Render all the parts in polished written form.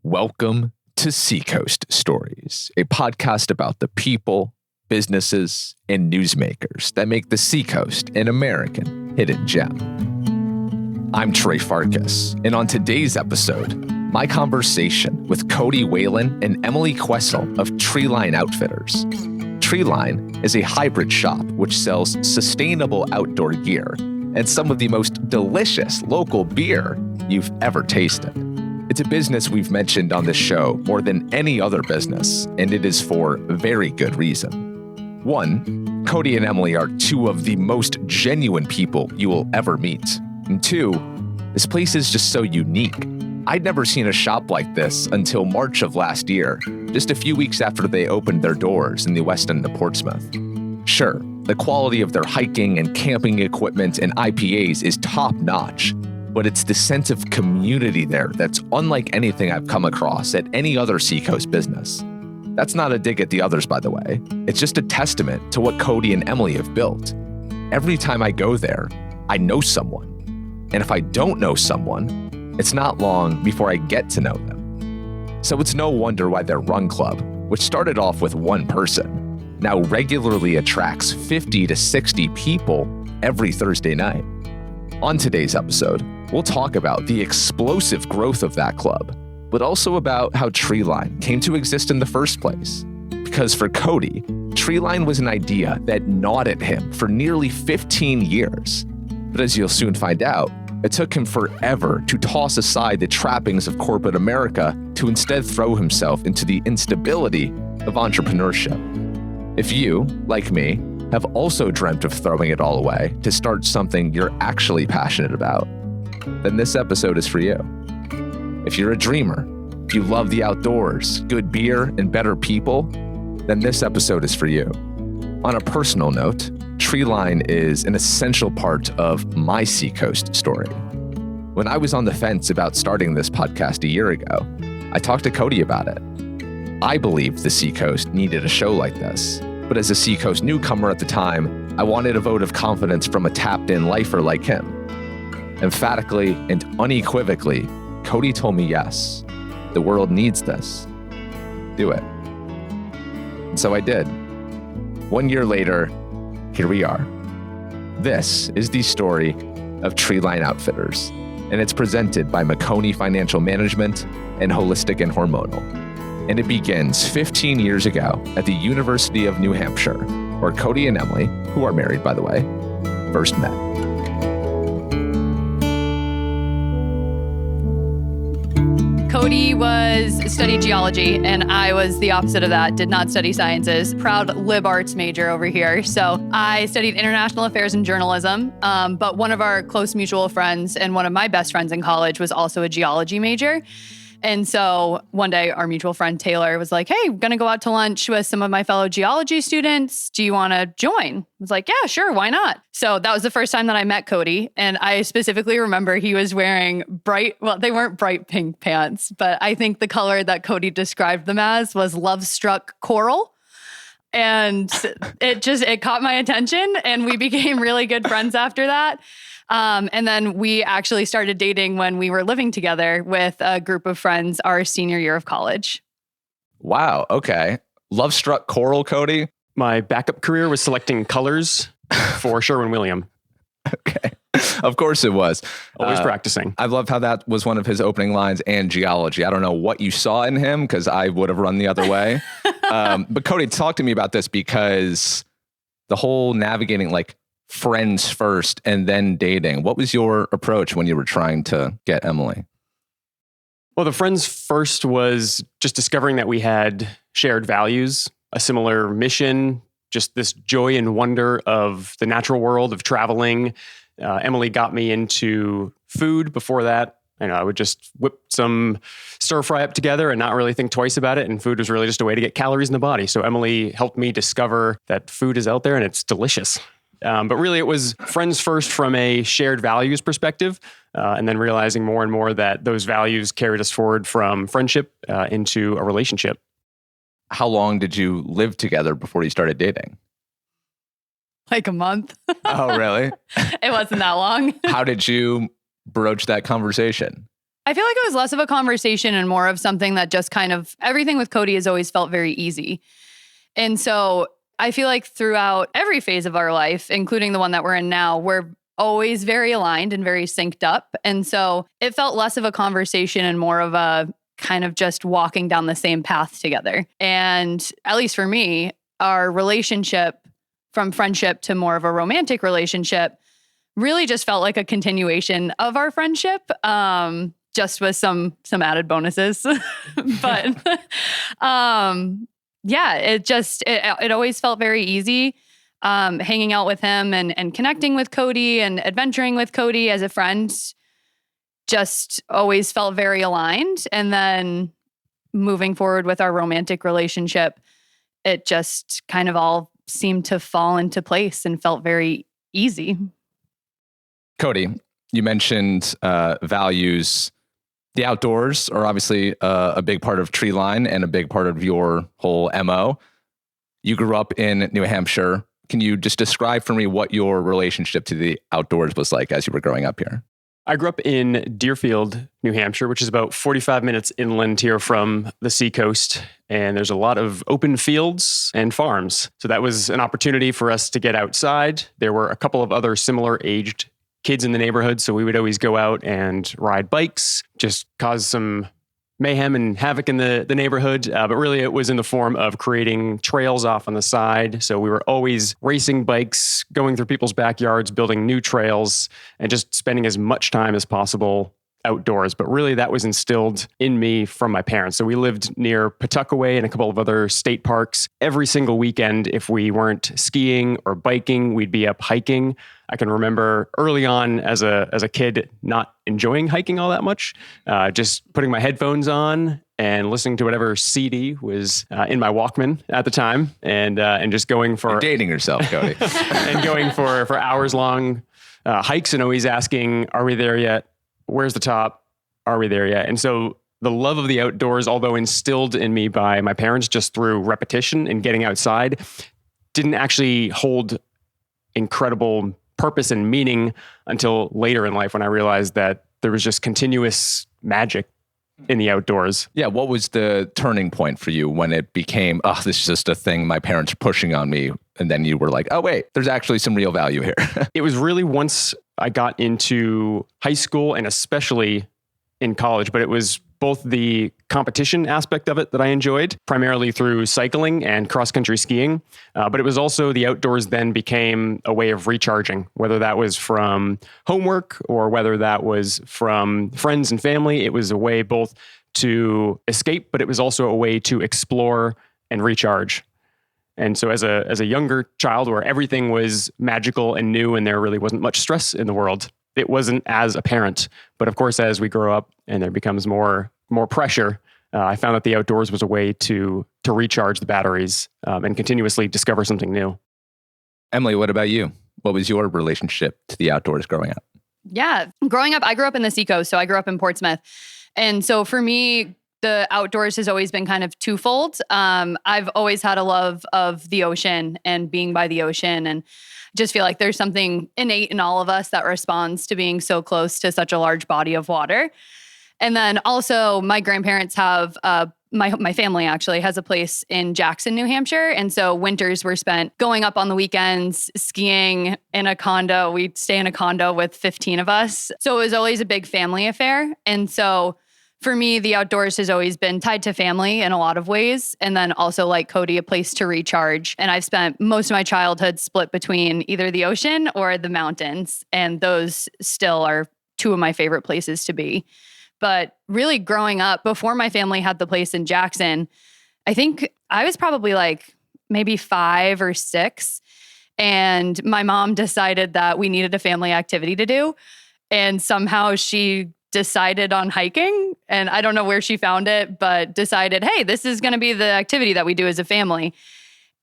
Welcome to Seacoast Stories, a podcast about the people, businesses, and newsmakers that make the Seacoast an American hidden gem. I'm Trey Farkas, and on today's episode, my conversation with Cody Whalen and Emily Quessel of Treeline Outfitters. Treeline is a hybrid shop which sells sustainable outdoor gear and some of the most delicious local beer you've ever tasted. It's a business we've mentioned on this show more than any other business, and it is for very good reason. One, Cody and Emily are two of the most genuine people you will ever meet. And two, this place is just so unique. I'd never seen a shop like this until March of last year, just a few weeks after they opened their doors in the west end of Portsmouth. Sure, the quality of their hiking and camping equipment and IPAs is top-notch, but it's the sense of community there that's unlike anything I've come across at any other Seacoast business. That's not a dig at the others, by the way. It's just a testament to what Cody and Emily have built. Every time I go there, I know someone. And if I don't know someone, it's not long before I get to know them. So it's no wonder why their run club, which started off with one person, now regularly attracts 50 to 60 people every Thursday night. On today's episode, we'll talk about the explosive growth of that club, but also about how Treeline came to exist in the first place. Because for Cody, Treeline was an idea that gnawed at him for nearly 15 years. But as you'll soon find out, it took him forever to toss aside the trappings of corporate America to instead throw himself into the instability of entrepreneurship. If you, like me, have also dreamt of throwing it all away to start something you're actually passionate about, then this episode is for you. If you're a dreamer, if you love the outdoors, good beer, and better people, then this episode is for you. On a personal note, Treeline is an essential part of my Seacoast story. When I was on the fence about starting this podcast a year ago, I talked to Cody about it. I believed the Seacoast needed a show like this. But as a Seacoast newcomer at the time, I wanted a vote of confidence from a tapped-in lifer like him. Emphatically and unequivocally, Cody told me yes. The world needs this. Do it. And so I did. 1 year later, here we are. This is the story of Treeline Outfitters, and it's presented by Meconi Financial Management and Holistic and Hormonal. And it begins 15 years ago at the University of New Hampshire, where Cody and Emily, who are married by the way, first met. Cody studied geology, and I was the opposite of that, did not study sciences. Proud lib arts major over here. So I studied international affairs and journalism, but one of our close mutual friends and one of my best friends in college was also a geology major. And so one day our mutual friend Taylor was like, hey, I'm going to go out to lunch with some of my fellow geology students. Do you want to join? I was like, yeah, sure. Why not? So that was the first time that I met Cody. And I specifically remember he was wearing they weren't bright pink pants, but I think the color that Cody described them as was love-struck coral. And it caught my attention, and we became really good friends after that. And then we actually started dating when we were living together with a group of friends our senior year of college. Wow. Okay. Love struck coral, Cody. My backup career was selecting colors for Sherwin-Williams. Okay. Of course it was. Always practicing. I love how that was one of his opening lines, and geology. I don't know what you saw in him because I would have run the other way. But Cody, talk to me about this, because the whole navigating friends first and then dating. What was your approach when you were trying to get Emily? Well, the friends first was just discovering that we had shared values, a similar mission, just this joy and wonder of the natural world, of traveling. Emily got me into food. Before that, I would just whip some stir fry up together and not really think twice about it. And food was really just a way to get calories in the body. So Emily helped me discover that food is out there and it's delicious. But really, it was friends first from a shared values perspective, and then realizing more and more that those values carried us forward from friendship into a relationship. How long did you live together before you started dating? Like a month. Oh, really? It wasn't that long. How did you broach that conversation? I feel like it was less of a conversation and more of something that just kind of, everything with Cody has always felt very easy. And so I feel like throughout every phase of our life, including the one that we're in now, we're always very aligned and very synced up. And so it felt less of a conversation and more of a kind of just walking down the same path together. And at least for me, our relationship from friendship to more of a romantic relationship really just felt like a continuation of our friendship, just with some added bonuses. But yeah, it always felt very easy. Hanging out with him and connecting with Cody and adventuring with Cody as a friend just always felt very aligned. And then moving forward with our romantic relationship, it just kind of all seemed to fall into place and felt very easy. Cody, you mentioned values. The outdoors are obviously a big part of Treeline and a big part of your whole MO. You grew up in New Hampshire. Can you just describe for me what your relationship to the outdoors was like as you were growing up here? I grew up in Deerfield, New Hampshire, which is about 45 minutes inland here from the seacoast. And there's a lot of open fields and farms. So that was an opportunity for us to get outside. There were a couple of other similar aged kids in the neighborhood. So we would always go out and ride bikes, just cause some mayhem and havoc in the neighborhood. But really it was in the form of creating trails off on the side. So we were always racing bikes, going through people's backyards, building new trails, and just spending as much time as possible outdoors. But really that was instilled in me from my parents. So we lived near Pawtuckaway and a couple of other state parks. Every single weekend, if we weren't skiing or biking, we'd be up hiking. I can remember early on as a kid not enjoying hiking all that much, just putting my headphones on and listening to whatever CD was in my Walkman at the time, and just going for You're dating yourself, Cody, and going for hours long hikes, and always asking, "Are we there yet? Where's the top? Are we there yet?" And so the love of the outdoors, although instilled in me by my parents just through repetition and getting outside, didn't actually hold incredible purpose and meaning until later in life when I realized that there was just continuous magic in the outdoors. Yeah. What was the turning point for you when it became, oh, this is just a thing my parents are pushing on me? And then you were like, oh, wait, there's actually some real value here. It was really once I got into high school and especially in college, but it was both the competition aspect of it that I enjoyed, primarily through cycling and cross-country skiing. But it was also the outdoors then became a way of recharging, whether that was from homework or whether that was from friends and family. It was a way both to escape, but it was also a way to explore and recharge. And so as a younger child where everything was magical and new and there really wasn't much stress in the world, it wasn't as apparent. But of course, as we grow up and there becomes more pressure, I found that the outdoors was a way to recharge the batteries and continuously discover something new. Emily, what about you? What was your relationship to the outdoors growing up? Yeah. Growing up, I grew up in the seacoast, so I grew up in Portsmouth. And so for me, the outdoors has always been kind of twofold. I've always had a love of the ocean and being by the ocean, and just feel like there's something innate in all of us that responds to being so close to such a large body of water. And then also my grandparents have, my family actually has a place in Jackson, New Hampshire. And so winters were spent going up on the weekends, skiing in a condo. We'd stay in a condo with 15 of us. So it was always a big family affair. And so for me, the outdoors has always been tied to family in a lot of ways. And then also, like Cody, a place to recharge. And I've spent most of my childhood split between either the ocean or the mountains. And those still are two of my favorite places to be. But really growing up, before my family had the place in Jackson, I think I was probably like maybe 5 or 6. And my mom decided that we needed a family activity to do. And somehow she decided on hiking, and I don't know where she found it, but decided, hey, this is going to be the activity that we do as a family.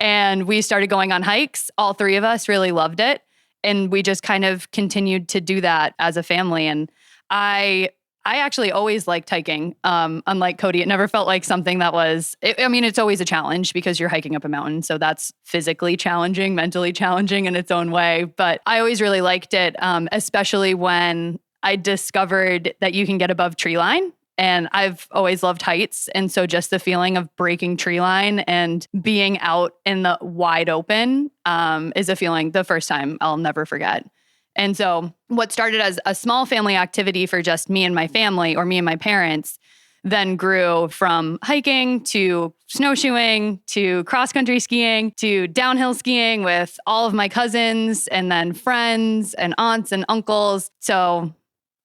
And we started going on hikes. All 3 of us really loved it. And we just kind of continued to do that as a family. And I actually always liked hiking. Unlike Cody, it never felt like something that was, it's always a challenge because you're hiking up a mountain. So that's physically challenging, mentally challenging in its own way. But I always really liked it, especially when I discovered that you can get above tree line. And I've always loved heights. And so just the feeling of breaking tree line and being out in the wide open is a feeling the first time I'll never forget. And so what started as a small family activity for just me and my family or me and my parents then grew from hiking to snowshoeing to cross-country skiing to downhill skiing with all of my cousins and then friends and aunts and uncles. So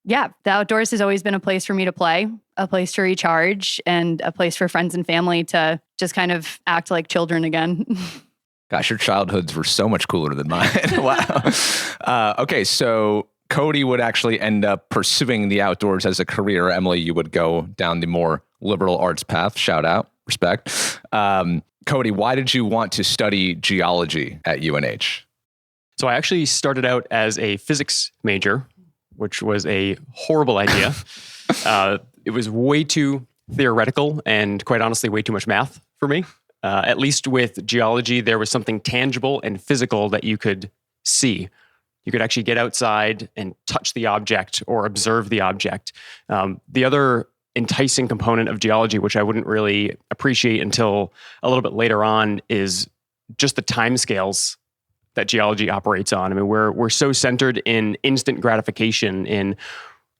yeah, the outdoors has always been a place for me to play, a place to recharge, and a place for friends and family to just kind of act like children again. Gosh, your childhoods were so much cooler than mine. Wow. Okay, so Cody would actually end up pursuing the outdoors as a career. Emily, you would go down the more liberal arts path. Shout out, respect. Cody, why did you want to study geology at UNH? So I actually started out as a physics major, which was a horrible idea. It was way too theoretical and quite honestly, way too much math for me. At least with geology, there was something tangible and physical that you could see. You could actually get outside and touch the object or observe the object. The other enticing component of geology, which I wouldn't really appreciate until a little bit later on, is just the timescales that geology operates on. I mean, we're so centered in instant gratification in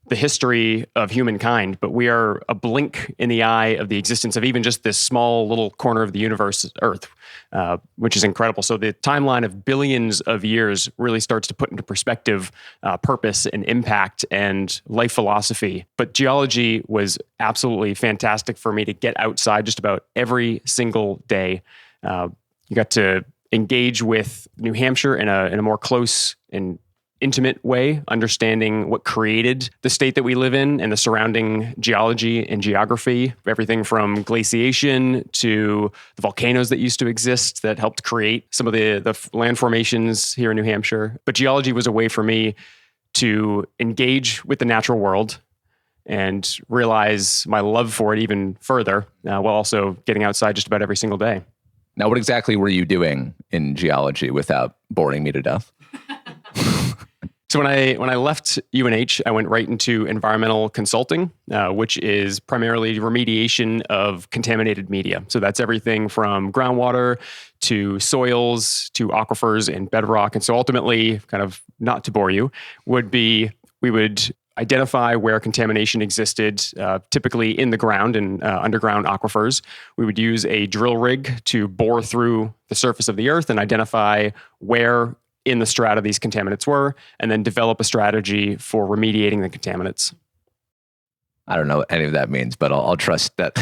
the history of humankind, but we are a blink in the eye of the existence of even just this small little corner of the universe, Earth, which is incredible. So the timeline of billions of years really starts to put into perspective purpose and impact and life philosophy. But geology was absolutely fantastic for me to get outside just about every single day. You got to engage with New Hampshire in a more close and intimate way, understanding what created the state that we live in and the surrounding geology and geography, everything from glaciation to the volcanoes that used to exist that helped create some of the land formations here in New Hampshire. But geology was a way for me to engage with the natural world and realize my love for it even further, while also getting outside just about every single day. Now, what exactly were you doing in geology without boring me to death? So when I left UNH, I went right into environmental consulting, which is primarily remediation of contaminated media. So that's everything from groundwater to soils to aquifers and bedrock. And so ultimately, kind of not to bore you, we would identify where contamination existed, typically in the ground and underground aquifers. We would use a drill rig to bore through the surface of the earth and identify where in the strata these contaminants were, and then develop a strategy for remediating the contaminants. I don't know what any of that means, but I'll trust that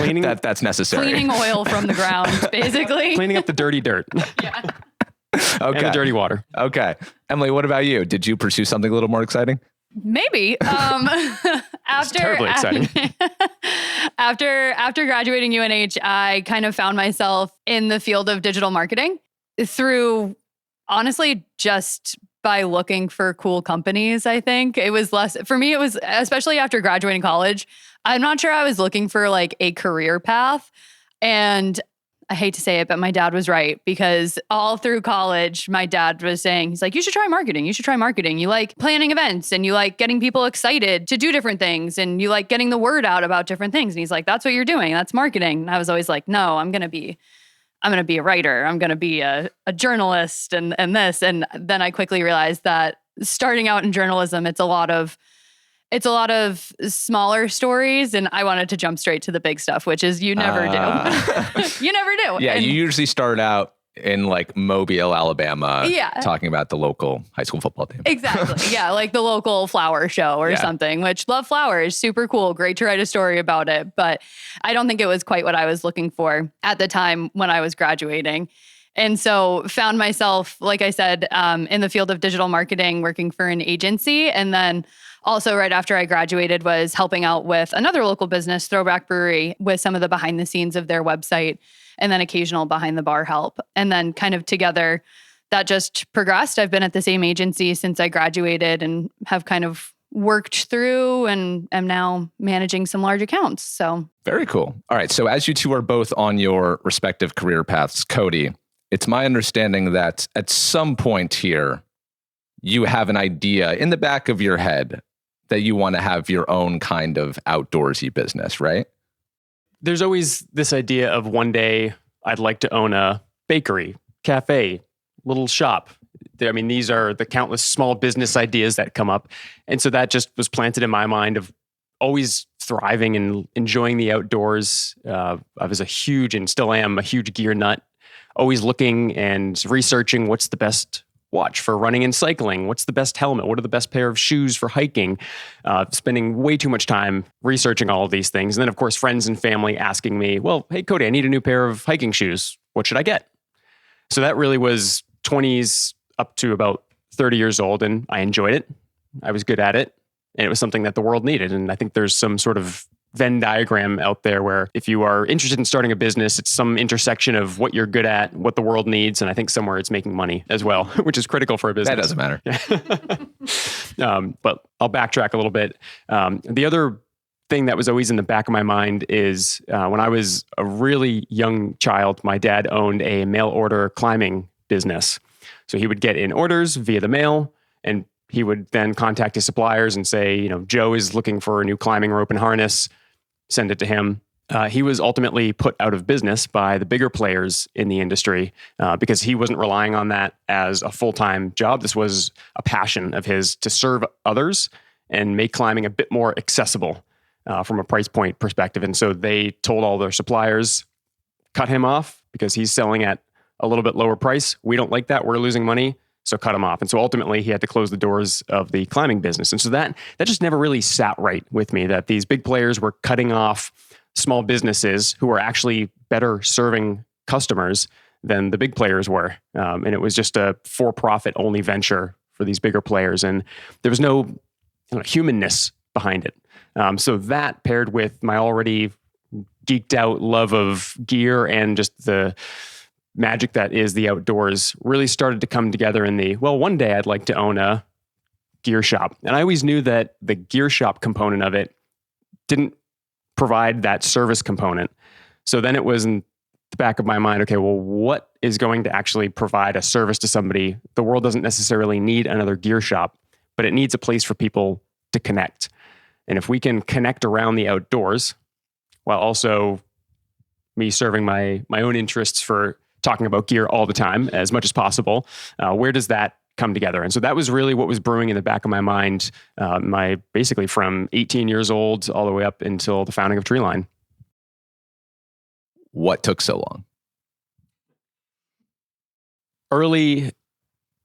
that's necessary. Cleaning oil from the ground, basically. Cleaning up the dirty dirt. Yeah. Okay. And the dirty water. Okay. Emily, what about you? Did you pursue something a little more exciting? Maybe. It's terribly exciting. After graduating UNH, I kind of found myself in the field of digital marketing through, honestly, just by looking for cool companies. I think it was less, for me, it was, especially after graduating college, I'm not sure I was looking for like a career path. And I hate to say it, but my dad was right, because all through college, my dad was saying, he's like, you should try marketing. You should try marketing. You like planning events and you like getting people excited to do different things and you like getting the word out about different things. And he's like, that's what you're doing. That's marketing. And I was always like, no, I'm going to be a writer. I'm going to be a journalist and this. And then I quickly realized that starting out in journalism, it's a lot of smaller stories, and I wanted to jump straight to the big stuff, which is you never do. You never do. Yeah, and you usually start out in like Mobile, Alabama, Yeah. talking about the local high school football team. Exactly. Yeah, like the local flower show or something, which love flowers, super cool, great to write a story about it. But I don't think it was quite what I was looking for at the time when I was graduating. And so found myself, like I said, in the field of digital marketing, working for an agency. And then also right after I graduated was helping out with another local business, Throwback Brewery, with some of the behind the scenes of their website and then occasional behind the bar help. And then kind of together that just progressed. I've been at the same agency since I graduated and have kind of worked through and am now managing some large accounts. So very cool. All right. So as you two are both on your respective career paths, Cody, it's my understanding that at some point here, you have an idea in the back of your head that you want to have your own kind of outdoorsy business, right? There's always this idea of one day I'd like to own a bakery, cafe, little shop. I mean, these are the countless small business ideas that come up. And so that just was planted in my mind of always thriving and enjoying the outdoors. I was a huge, and still am, a huge gear nut, always looking and researching what's the best watch for running and cycling, what's the best helmet, what are the best pair of shoes for hiking, spending way too much time researching all of these things. And then, of course, friends and family asking me, well, hey, Cody, I need a new pair of hiking shoes. What should I get? So that really was 20s up to about 30 years old, and I enjoyed it. I was good at it, and it was something that the world needed. And I think there's some sort of Venn diagram out there where if you are interested in starting a business, it's some intersection of what you're good at, what the world needs, and I think somewhere it's making money as well, which is critical for a business. That doesn't matter. But I'll backtrack a little bit. The other thing that was always in the back of my mind is when I was a really young child, my dad owned a mail order climbing business. So he would get in orders via the mail, and he would then contact his suppliers and say, Joe is looking for a new climbing rope and harness. Send it to him. He was ultimately put out of business by the bigger players in the industry because he wasn't relying on that as a full-time job. This was a passion of his to serve others and make climbing a bit more accessible from a price point perspective. And so they told all their suppliers, cut him off because he's selling at a little bit lower price. We don't like that. We're losing money. So cut him off. And so ultimately he had to close the doors of the climbing business. And so that just never really sat right with me, that these big players were cutting off small businesses who were actually better serving customers than the big players were. And it was just a for-profit only venture for these bigger players. And there was no humanness behind it. So that paired with my already geeked out love of gear and just the magic that is the outdoors really started to come together in one day I'd like to own a gear shop. And I always knew that the gear shop component of it didn't provide that service component. So then it was in the back of my mind, okay, well, what is going to actually provide a service to somebody? The world doesn't necessarily need another gear shop, but it needs a place for people to connect. And if we can connect around the outdoors while also me serving my own interests for talking about gear all the time as much as possible, where does that come together? And so that was really what was brewing in the back of my mind, basically from 18 years old all the way up until the founding of Treeline. What took so long? Early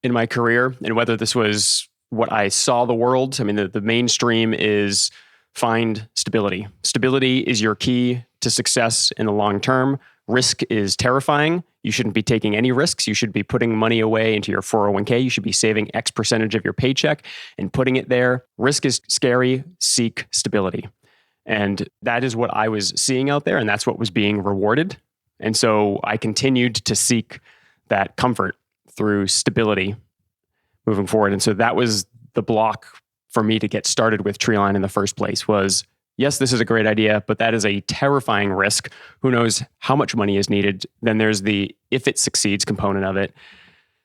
in my career, and whether this was what I saw the world, I mean, the mainstream is find stability. Stability is your key to success in the long term. Risk is terrifying. You shouldn't be taking any risks. You should be putting money away into your 401k. You should be saving X percentage of your paycheck and putting it there. Risk is scary. Seek stability. And that is what I was seeing out there, and that's what was being rewarded. And so I continued to seek that comfort through stability moving forward. And so that was the block for me to get started with Treeline in the first place was, yes, this is a great idea, but that is a terrifying risk. Who knows how much money is needed? Then there's the if it succeeds component of it.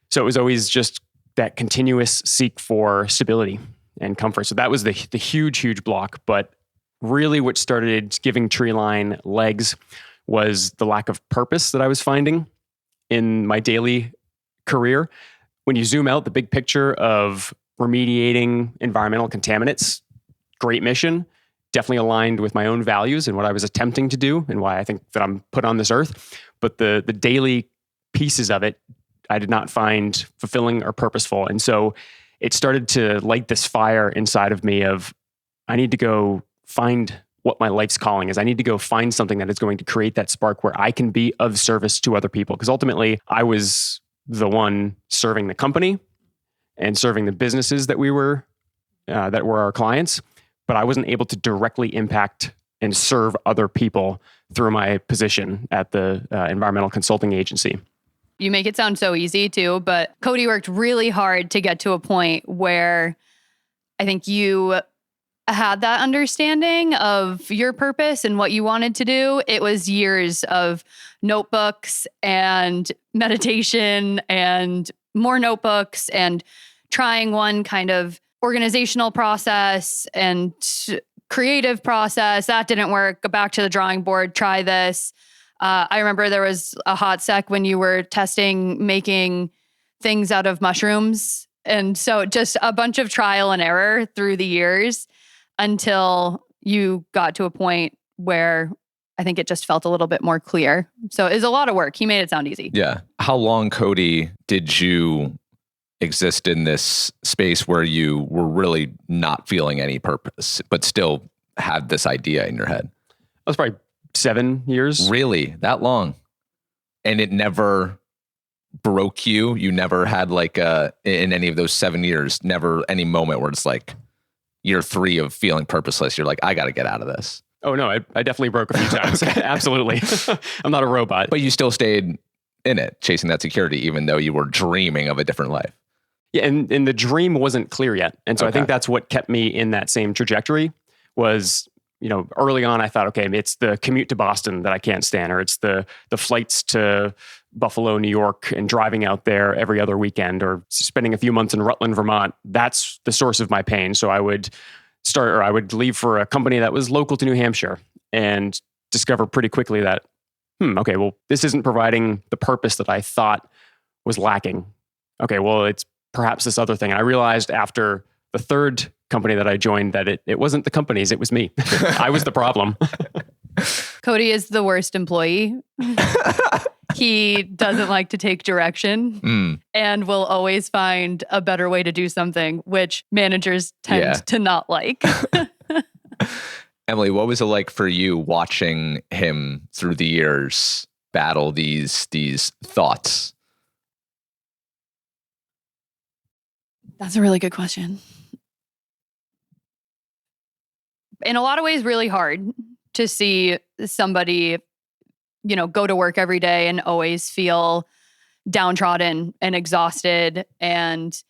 So it was always just that continuous seek for stability and comfort. So that was the huge, huge block. But really what started giving Treeline legs was the lack of purpose that I was finding in my daily career. When you zoom out, the big picture of remediating environmental contaminants, great mission, definitely aligned with my own values and what I was attempting to do and why I think that I'm put on this earth. But the daily pieces of it, I did not find fulfilling or purposeful. And so it started to light this fire inside of me of, I need to go find what my life's calling is. I need to go find something that is going to create that spark where I can be of service to other people. Because ultimately, I was the one serving the company and serving the businesses that were our clients, but I wasn't able to directly impact and serve other people through my position at the environmental consulting agency. You make it sound so easy too, but Cody worked really hard to get to a point where I think you had that understanding of your purpose and what you wanted to do. It was years of notebooks and meditation and more notebooks and trying one kind of organizational process and creative process. That didn't work. Go back to the drawing board, try this. I remember there was a hot sec when you were testing making things out of mushrooms. And so just a bunch of trial and error through the years until you got to a point where I think it just felt a little bit more clear. So it was a lot of work. He made it sound easy. Yeah. How long, Cody, did you exist in this space where you were really not feeling any purpose, but still had this idea in your head? That was probably 7 years. Really? That long? And it never broke you? You never had like in any of those 7 years, never any moment where it's like year 3 of feeling purposeless, you're like, I got to get out of this. Oh no, I definitely broke a few times. Absolutely. I'm not a robot. But you still stayed in it, chasing that security, even though you were dreaming of a different life. Yeah, and the dream wasn't clear yet. And so I think that's what kept me in that same trajectory was, early on I thought, okay, it's the commute to Boston that I can't stand, or it's the flights to Buffalo, New York, and driving out there every other weekend, or spending a few months in Rutland, Vermont. That's the source of my pain. So I would leave for a company that was local to New Hampshire and discover pretty quickly that, okay, well, this isn't providing the purpose that I thought was lacking. Okay, well, it's perhaps this other thing. And I realized after the third company that I joined that it wasn't the companies, it was me. I was the problem. Cody is the worst employee. He doesn't like to take direction and will always find a better way to do something, which managers tend to not like. Emily, what was it like for you watching him through the years battle these thoughts? That's a really good question. In a lot of ways, really hard to see somebody, go to work every day and always feel downtrodden and exhausted and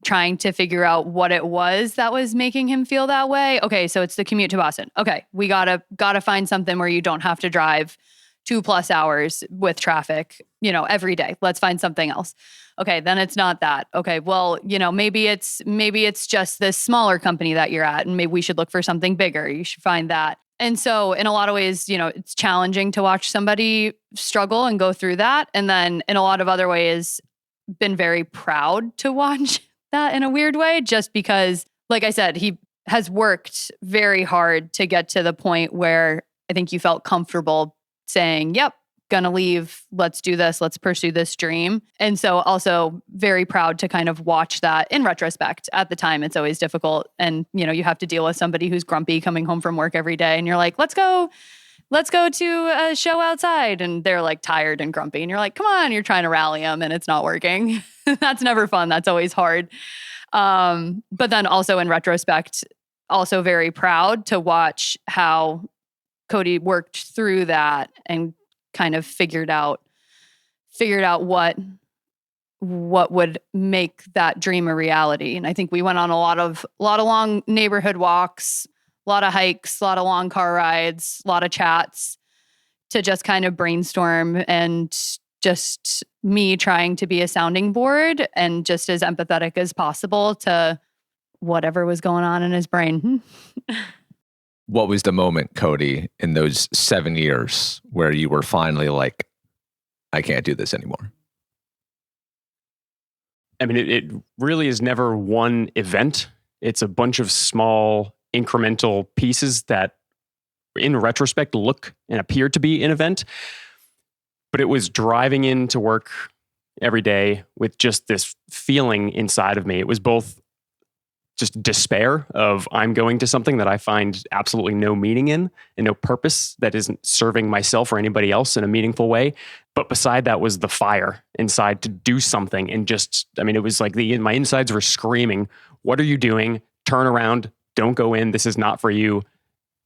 trying to figure out what it was that was making him feel that way. Okay, so it's the commute to Boston. Okay, we gotta find something where you don't have to drive 2+ hours with traffic, every day. Let's find something else. Okay, then it's not that. Okay, well, maybe it's just this smaller company that you're at, and maybe we should look for something bigger. You should find that. And so in a lot of ways, it's challenging to watch somebody struggle and go through that. And then in a lot of other ways, been very proud to watch that in a weird way, just because, like I said, he has worked very hard to get to the point where I think you felt comfortable saying, yep, gonna leave, let's do this, let's pursue this dream. And so also very proud to kind of watch that in retrospect. At the time, it's always difficult. And, you have to deal with somebody who's grumpy coming home from work every day. And you're like, let's go to a show outside. And they're like tired and grumpy. And you're like, come on, you're trying to rally them and it's not working. That's never fun. That's always hard. But then also in retrospect, also very proud to watch how Cody worked through that and kind of figured out what would make that dream a reality. And I think we went on a lot of long neighborhood walks, a lot of hikes, a lot of long car rides, a lot of chats to just kind of brainstorm, and just me trying to be a sounding board and just as empathetic as possible to whatever was going on in his brain. What was the moment, Cody, in those 7 years where you were finally like, I can't do this anymore? I mean, it really is never one event. It's a bunch of small incremental pieces that in retrospect look and appear to be an event. But it was driving into work every day with just this feeling inside of me. It was both just despair of I'm going to something that I find absolutely no meaning in and no purpose that isn't serving myself or anybody else in a meaningful way. But beside that was the fire inside to do something. And it was like my insides were screaming, what are you doing? Turn around. Don't go in. This is not for you.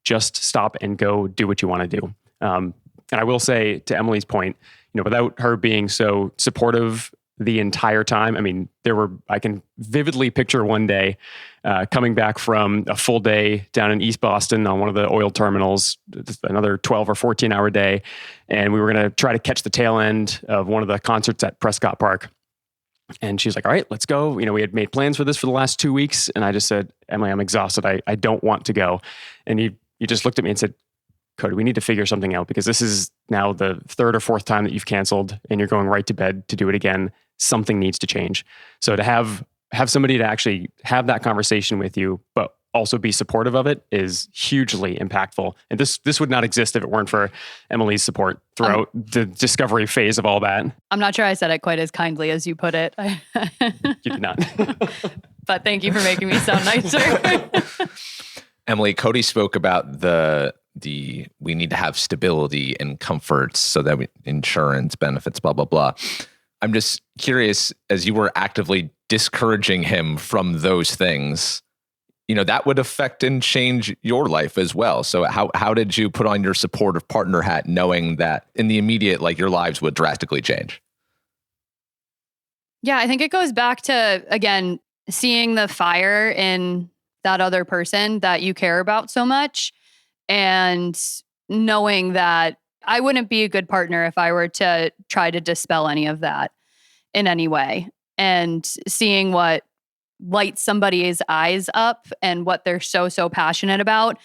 Just stop and go do what you want to do. And I will say, to Emily's point, without her being so supportive the entire time, I can vividly picture one day coming back from a full day down in East Boston on one of the oil terminals, another 12 or 14 hour day. And we were going to try to catch the tail end of one of the concerts at Prescott Park. And she's like, all right, let's go. We had made plans for this for the last 2 weeks. And I just said, Emily, I'm exhausted. I don't want to go. And he just looked at me and said, Cody, we need to figure something out because this is now the third or fourth time that you've canceled and you're going right to bed to do it again. Something needs to change. So to have somebody to actually have that conversation with you, but also be supportive of it is hugely impactful. And this would not exist if it weren't for Emily's support throughout the discovery phase of all that. I'm not sure I said it quite as kindly as you put it. You did not. But thank you for making me sound nicer. Emily, Cody spoke about the we need to have stability and comfort so that insurance benefits, blah, blah, blah. I'm just curious, as you were actively discouraging him from those things, that would affect and change your life as well. So how did you put on your supportive partner hat knowing that in the immediate, your lives would drastically change? Yeah, I think it goes back to, again, seeing the fire in that other person that you care about so much and knowing that I wouldn't be a good partner if I were to try to dispel any of that in any way, and seeing what lights somebody's eyes up and what they're so passionate about,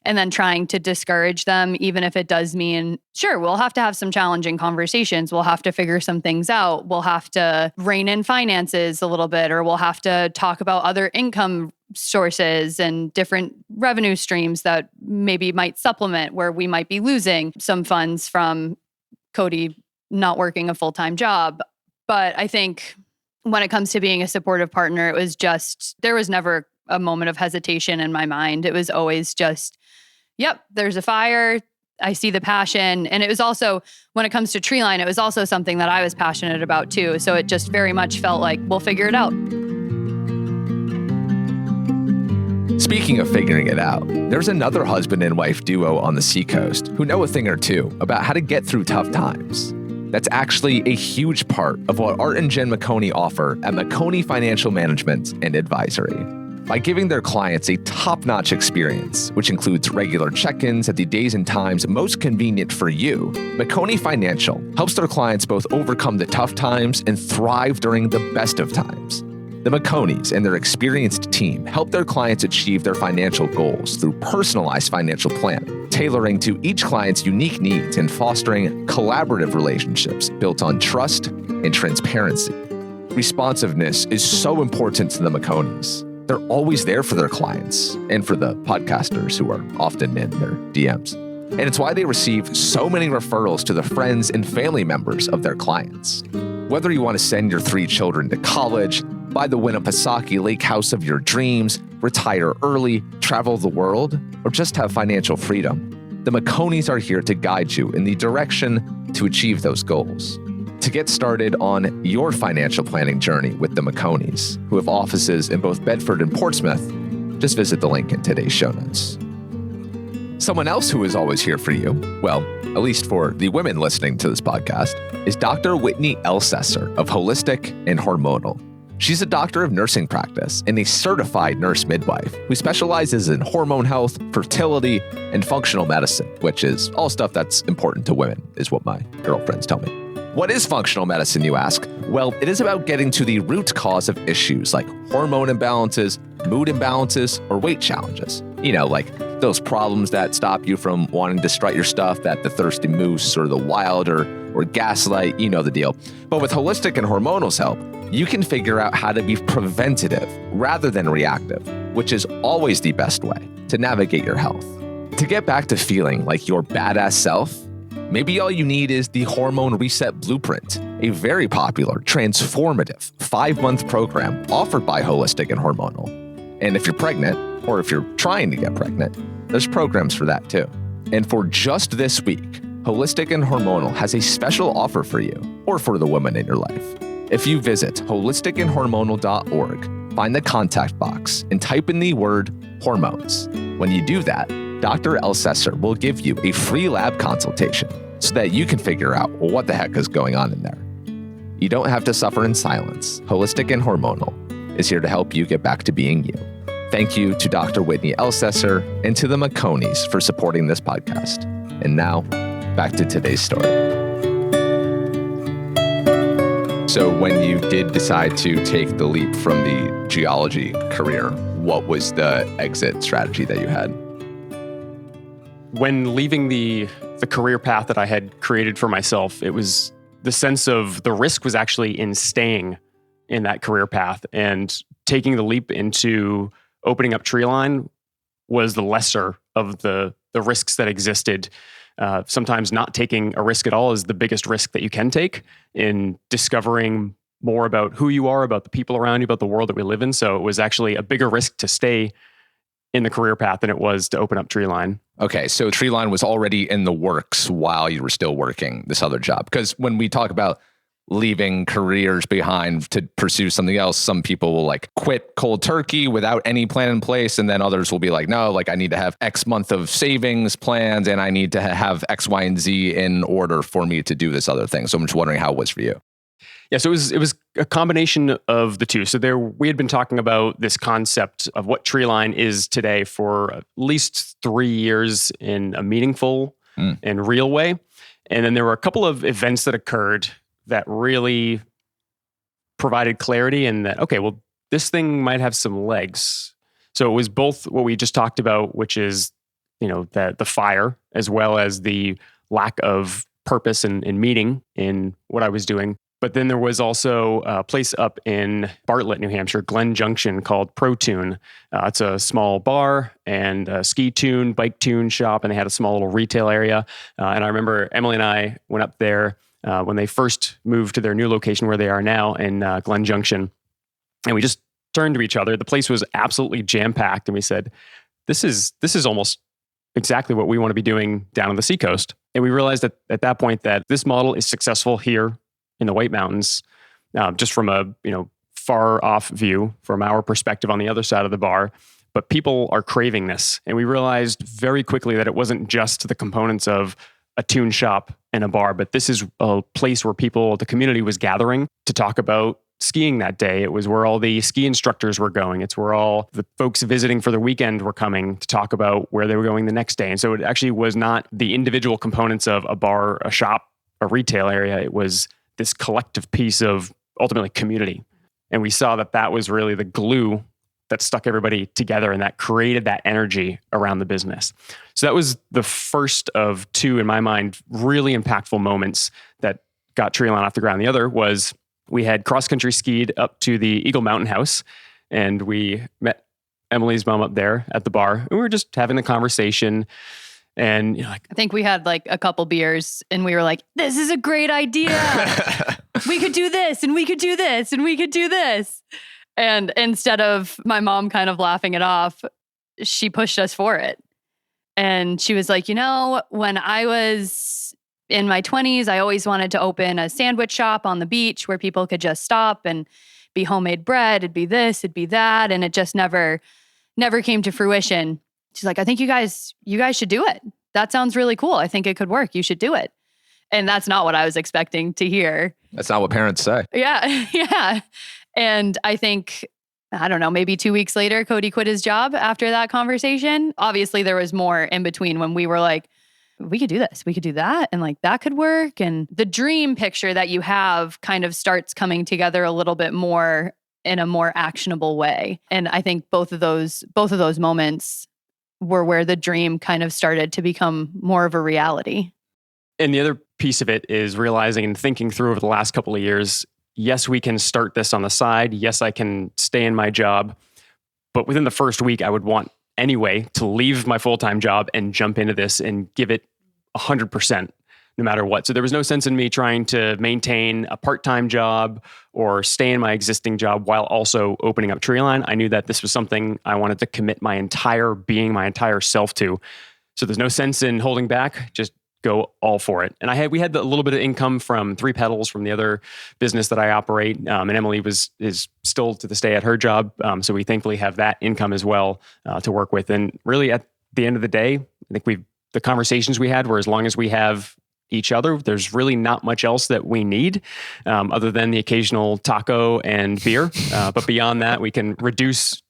and then trying to discourage them, even if it does mean, sure, we'll have to have some challenging conversations. We'll have to figure some things out. We'll have to rein in finances a little bit, or we'll have to talk about other income sources and different revenue streams that maybe might supplement where we might be losing some funds from Cody not working a full-time job. But I think when it comes to being a supportive partner, it was just, there was never a moment of hesitation in my mind. It was always just, yep, there's a fire. I see the passion. And it was also, when it comes to Treeline, it was also something that I was passionate about too. So it just very much felt like, we'll figure it out. Speaking of figuring it out, there's another husband and wife duo on the seacoast who know a thing or two about how to get through tough times. That's actually a huge part of what Art and Jen Meconi offer at Meconi Financial Management and Advisory. By giving their clients a top-notch experience, which includes regular check-ins at the days and times most convenient for you, Meconi Financial helps their clients both overcome the tough times and thrive during the best of times. The Meconis and their experienced team help their clients achieve their financial goals through personalized financial planning, tailoring to each client's unique needs and fostering collaborative relationships built on trust and transparency. Responsiveness is so important to the Meconis. They're always there for their clients and for the podcasters who are often in their DMs. And it's why they receive so many referrals to the friends and family members of their clients. Whether you want to send your 3 children to college, buy the Winnipesaukee Lake house of your dreams, retire early, travel the world, or just have financial freedom, the Meconis are here to guide you in the direction to achieve those goals. To get started on your financial planning journey with the Meconis, who have offices in both Bedford and Portsmouth, just visit the link in today's show notes. Someone else who is always here for you, well, at least for the women listening to this podcast, is Dr. Whitney Elsesser of Holistic and Hormonal. She's a doctor of nursing practice and a certified nurse midwife who specializes in hormone health, fertility, and functional medicine, which is all stuff that's important to women, is what my girlfriends tell me. What is functional medicine, you ask? Well, it is about getting to the root cause of issues like hormone imbalances, mood imbalances, or weight challenges. Like those problems that stop you from wanting to strut your stuff at the Thirsty Moose or the Wild or Gaslight, you know the deal. But with Holistic and Hormonal's help, you can figure out how to be preventative rather than reactive, which is always the best way to navigate your health. To get back to feeling like your badass self, maybe all you need is the Hormone Reset Blueprint, a very popular, transformative 5-month program offered by Holistic and Hormonal. And if you're pregnant, or if you're trying to get pregnant, there's programs for that too. And for just this week, Holistic and Hormonal has a special offer for you, or for the woman in your life. If you visit holisticandhormonal.org, find the contact box and type in the word hormones. When you do that, Dr. Elsesser will give you a free lab consultation so that you can figure out what the heck is going on in there. You don't have to suffer in silence. Holistic and Hormonal is here to help you get back to being you. Thank you to Dr. Whitney Elsesser and to the Meconis for supporting this podcast. And now, back to today's story. So when you did decide to take the leap from the geology career, what was the exit strategy that you had? When leaving the career path that I had created for myself, it was the sense of the risk was actually in staying in that career path, and taking the leap into opening up Treeline was the lesser of the risks that existed. Sometimes not taking a risk at all is the biggest risk that you can take in discovering more about who you are, about the people around you, about the world that we live in. So it was actually a bigger risk to stay in the career path than it was to open up Treeline. Okay, so Treeline was already in the works while you were still working this other job. Because when we talk about leaving careers behind to pursue something else, some people will like quit cold turkey without any plan in place. And then others will be like, no, like I need to have X month of savings plans and I need to have X, Y, and Z in order for me to do this other thing. So I'm just wondering how it was for you. Yeah, so it was a combination of the two. So we had been talking about this concept of what Treeline is today for at least 3 years in a meaningful and real way. And then there were a couple of events that occurred that really provided clarity in that, okay, well, this thing might have some legs. So it was both what we just talked about, which is, the fire, as well as the lack of purpose and meaning in what I was doing. But then there was also a place up in Bartlett, New Hampshire, Glen Junction, called Pro Tune. It's a small bar and a ski tune, bike tune shop, and they had a small little retail area. And I remember Emily and I went up there when they first moved to their new location where they are now in Glen Junction. And we just turned to each other. The place was absolutely jam-packed. And we said, this is almost exactly what we want to be doing down on the seacoast. And we realized at that point that this model is successful here in the White Mountains, just from a far off view from our perspective on the other side of the bar. But people are craving this. And we realized very quickly that it wasn't just the components of a tune shop and a bar, but this is a place where the community was gathering to talk about skiing that day. It was where all the ski instructors were going. It's where all the folks visiting for the weekend were coming to talk about where they were going the next day. And so it actually was not the individual components of a bar, a shop, a retail area. It was this collective piece of ultimately community. And we saw that was really the glue that stuck everybody together and that created that energy around the business. So that was the first of two, in my mind, really impactful moments that got Treeline off the ground. The other was we had cross-country skied up to the Eagle Mountain House, and we met Emily's mom up there at the bar, and we were just having the conversation. And I think we had like a couple beers and we were like, this is a great idea. We could do this and we could do this and we could do this. And instead of my mom kind of laughing it off, she pushed us for it. And she was like, when I was in my 20s, I always wanted to open a sandwich shop on the beach where people could just stop and be homemade bread. It'd be this, it'd be that. And it just never came to fruition. She's like, I think you guys should do it. That sounds really cool. I think it could work. You should do it. And that's not what I was expecting to hear. That's not what parents say. Yeah. Yeah. And I think, I don't know, maybe 2 weeks later, Cody quit his job after that conversation. Obviously, there was more in between when we were like, we could do this, we could do that, and like that could work. And the dream picture that you have kind of starts coming together a little bit more in a more actionable way. And I think both of those moments were where the dream kind of started to become more of a reality. And the other piece of it is realizing and thinking through over the last couple of years, yes, we can start this on the side. Yes, I can stay in my job. But within the first week, I would want anyway to leave my full-time job and jump into this and give it 100%. No matter what. So there was no sense in me trying to maintain a part-time job or stay in my existing job while also opening up Treeline. I knew that this was something I wanted to commit my entire being, my entire self to. So there's no sense in holding back, just go all for it. And we had a little bit of income from Three Pedals from the other business that I operate. And Emily is still to this day at her job. So we thankfully have that income as well to work with. And really at the end of the day, I think the conversations we had were as long as we have each other, there's really not much else that we need other than the occasional taco and beer. But beyond that, we can reduce,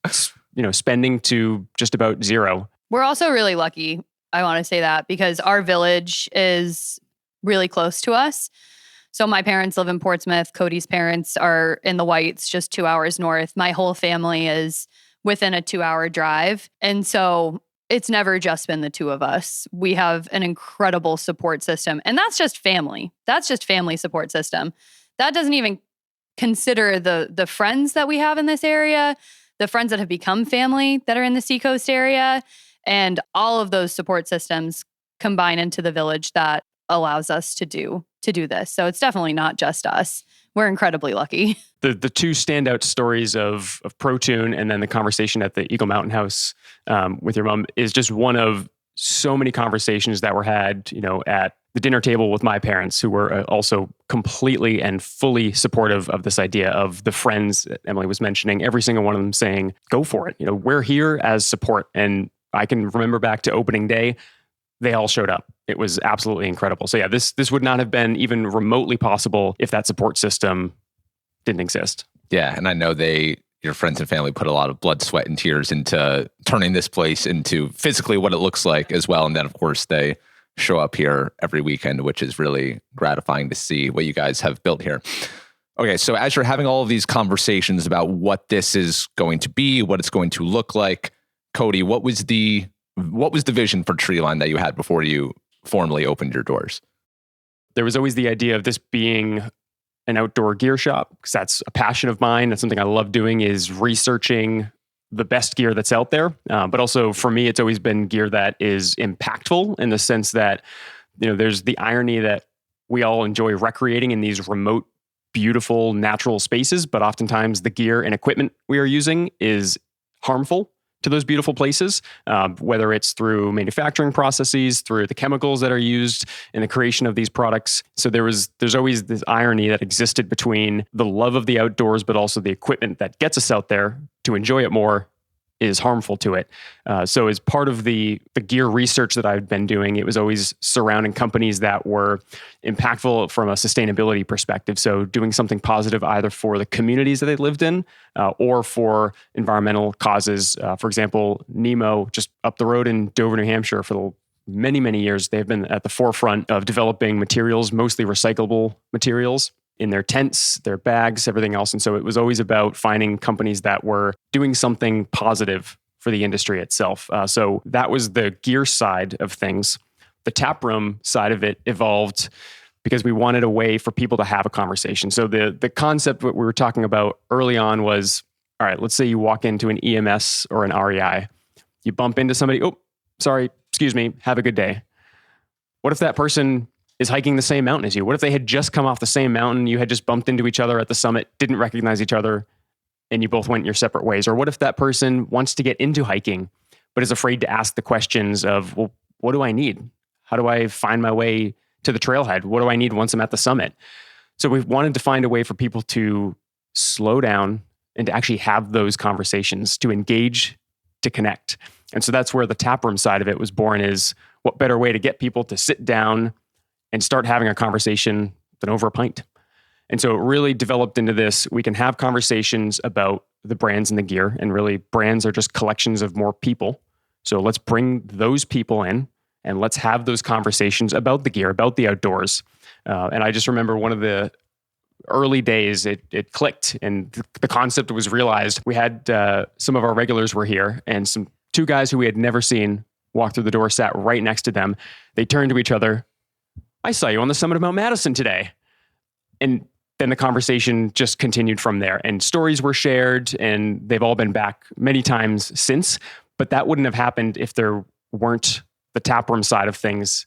spending to just about zero. We're also really lucky. I want to say that because our village is really close to us. So my parents live in Portsmouth. Cody's parents are in the Whites, just 2 hours north. My whole family is within a 2-hour drive. And so it's never just been the two of us. We have an incredible support system. And that's just family. That's just family support system. That doesn't even consider the friends that we have in this area, the friends that have become family that are in the Seacoast area. And all of those support systems combine into the village that allows us to do this. So it's definitely not just us. We're incredibly lucky. The two standout stories of ProTune and then the conversation at the Eagle Mountain House with your mom is just one of so many conversations that were had, at the dinner table with my parents, who were also completely and fully supportive of this idea of the friends that Emily was mentioning, every single one of them saying, go for it. We're here as support. And I can remember back to opening day, they all showed up. It was absolutely incredible. So yeah, this would not have been even remotely possible if that support system didn't exist. Yeah, and I know your friends and family put a lot of blood, sweat, and tears into turning this place into physically what it looks like as well. And then, of course, they show up here every weekend, which is really gratifying to see what you guys have built here. Okay, so as you're having all of these conversations about what this is going to be, what it's going to look like, Cody, what was the vision for Treeline that you had before you formally opened your doors? There was always the idea of this being an outdoor gear shop, because that's a passion of mine. That's something I love doing, is researching the best gear that's out there. But also for me, it's always been gear that is impactful in the sense that, there's the irony that we all enjoy recreating in these remote, beautiful, natural spaces, but oftentimes the gear and equipment we are using is harmful to those beautiful places, whether it's through manufacturing processes, through the chemicals that are used in the creation of these products. So there's always this irony that existed between the love of the outdoors, but also the equipment that gets us out there to enjoy it more is harmful to it. So as part of the gear research that I've been doing, it was always surrounding companies that were impactful from a sustainability perspective. So doing something positive either for the communities that they lived in or for environmental causes. For example, Nemo, just up the road in Dover, New Hampshire, for the many, many years, they've been at the forefront of developing materials, mostly recyclable materials, in their tents, their bags, everything else. And so it was always about finding companies that were doing something positive for the industry itself. So that was the gear side of things. The taproom side of it evolved because we wanted a way for people to have a conversation. So the concept what we were talking about early on was, all right, let's say you walk into an EMS or an REI. You bump into somebody, oh, sorry, excuse me, have a good day. What if that person is hiking the same mountain as you? What if they had just come off the same mountain, you had just bumped into each other at the summit, didn't recognize each other, and you both went your separate ways? Or what if that person wants to get into hiking, but is afraid to ask the questions of, well, what do I need? How do I find my way to the trailhead? What do I need once I'm at the summit? So we wanted to find a way for people to slow down and to actually have those conversations, to engage, to connect. And so that's where the taproom side of it was born, is what better way to get people to sit down and start having a conversation than over a pint. And so it really developed into this. We can have conversations about the brands and the gear, and really brands are just collections of more people. So let's bring those people in and let's have those conversations about the gear, about the outdoors. And I just remember one of the early days, it clicked and the concept was realized. We had some of our regulars were here, and two guys who we had never seen walked through the door, sat right next to them. They turned to each other. I saw you on the summit of Mount Madison today. And then the conversation just continued from there, and stories were shared, and they've all been back many times since. But that wouldn't have happened if there weren't the taproom side of things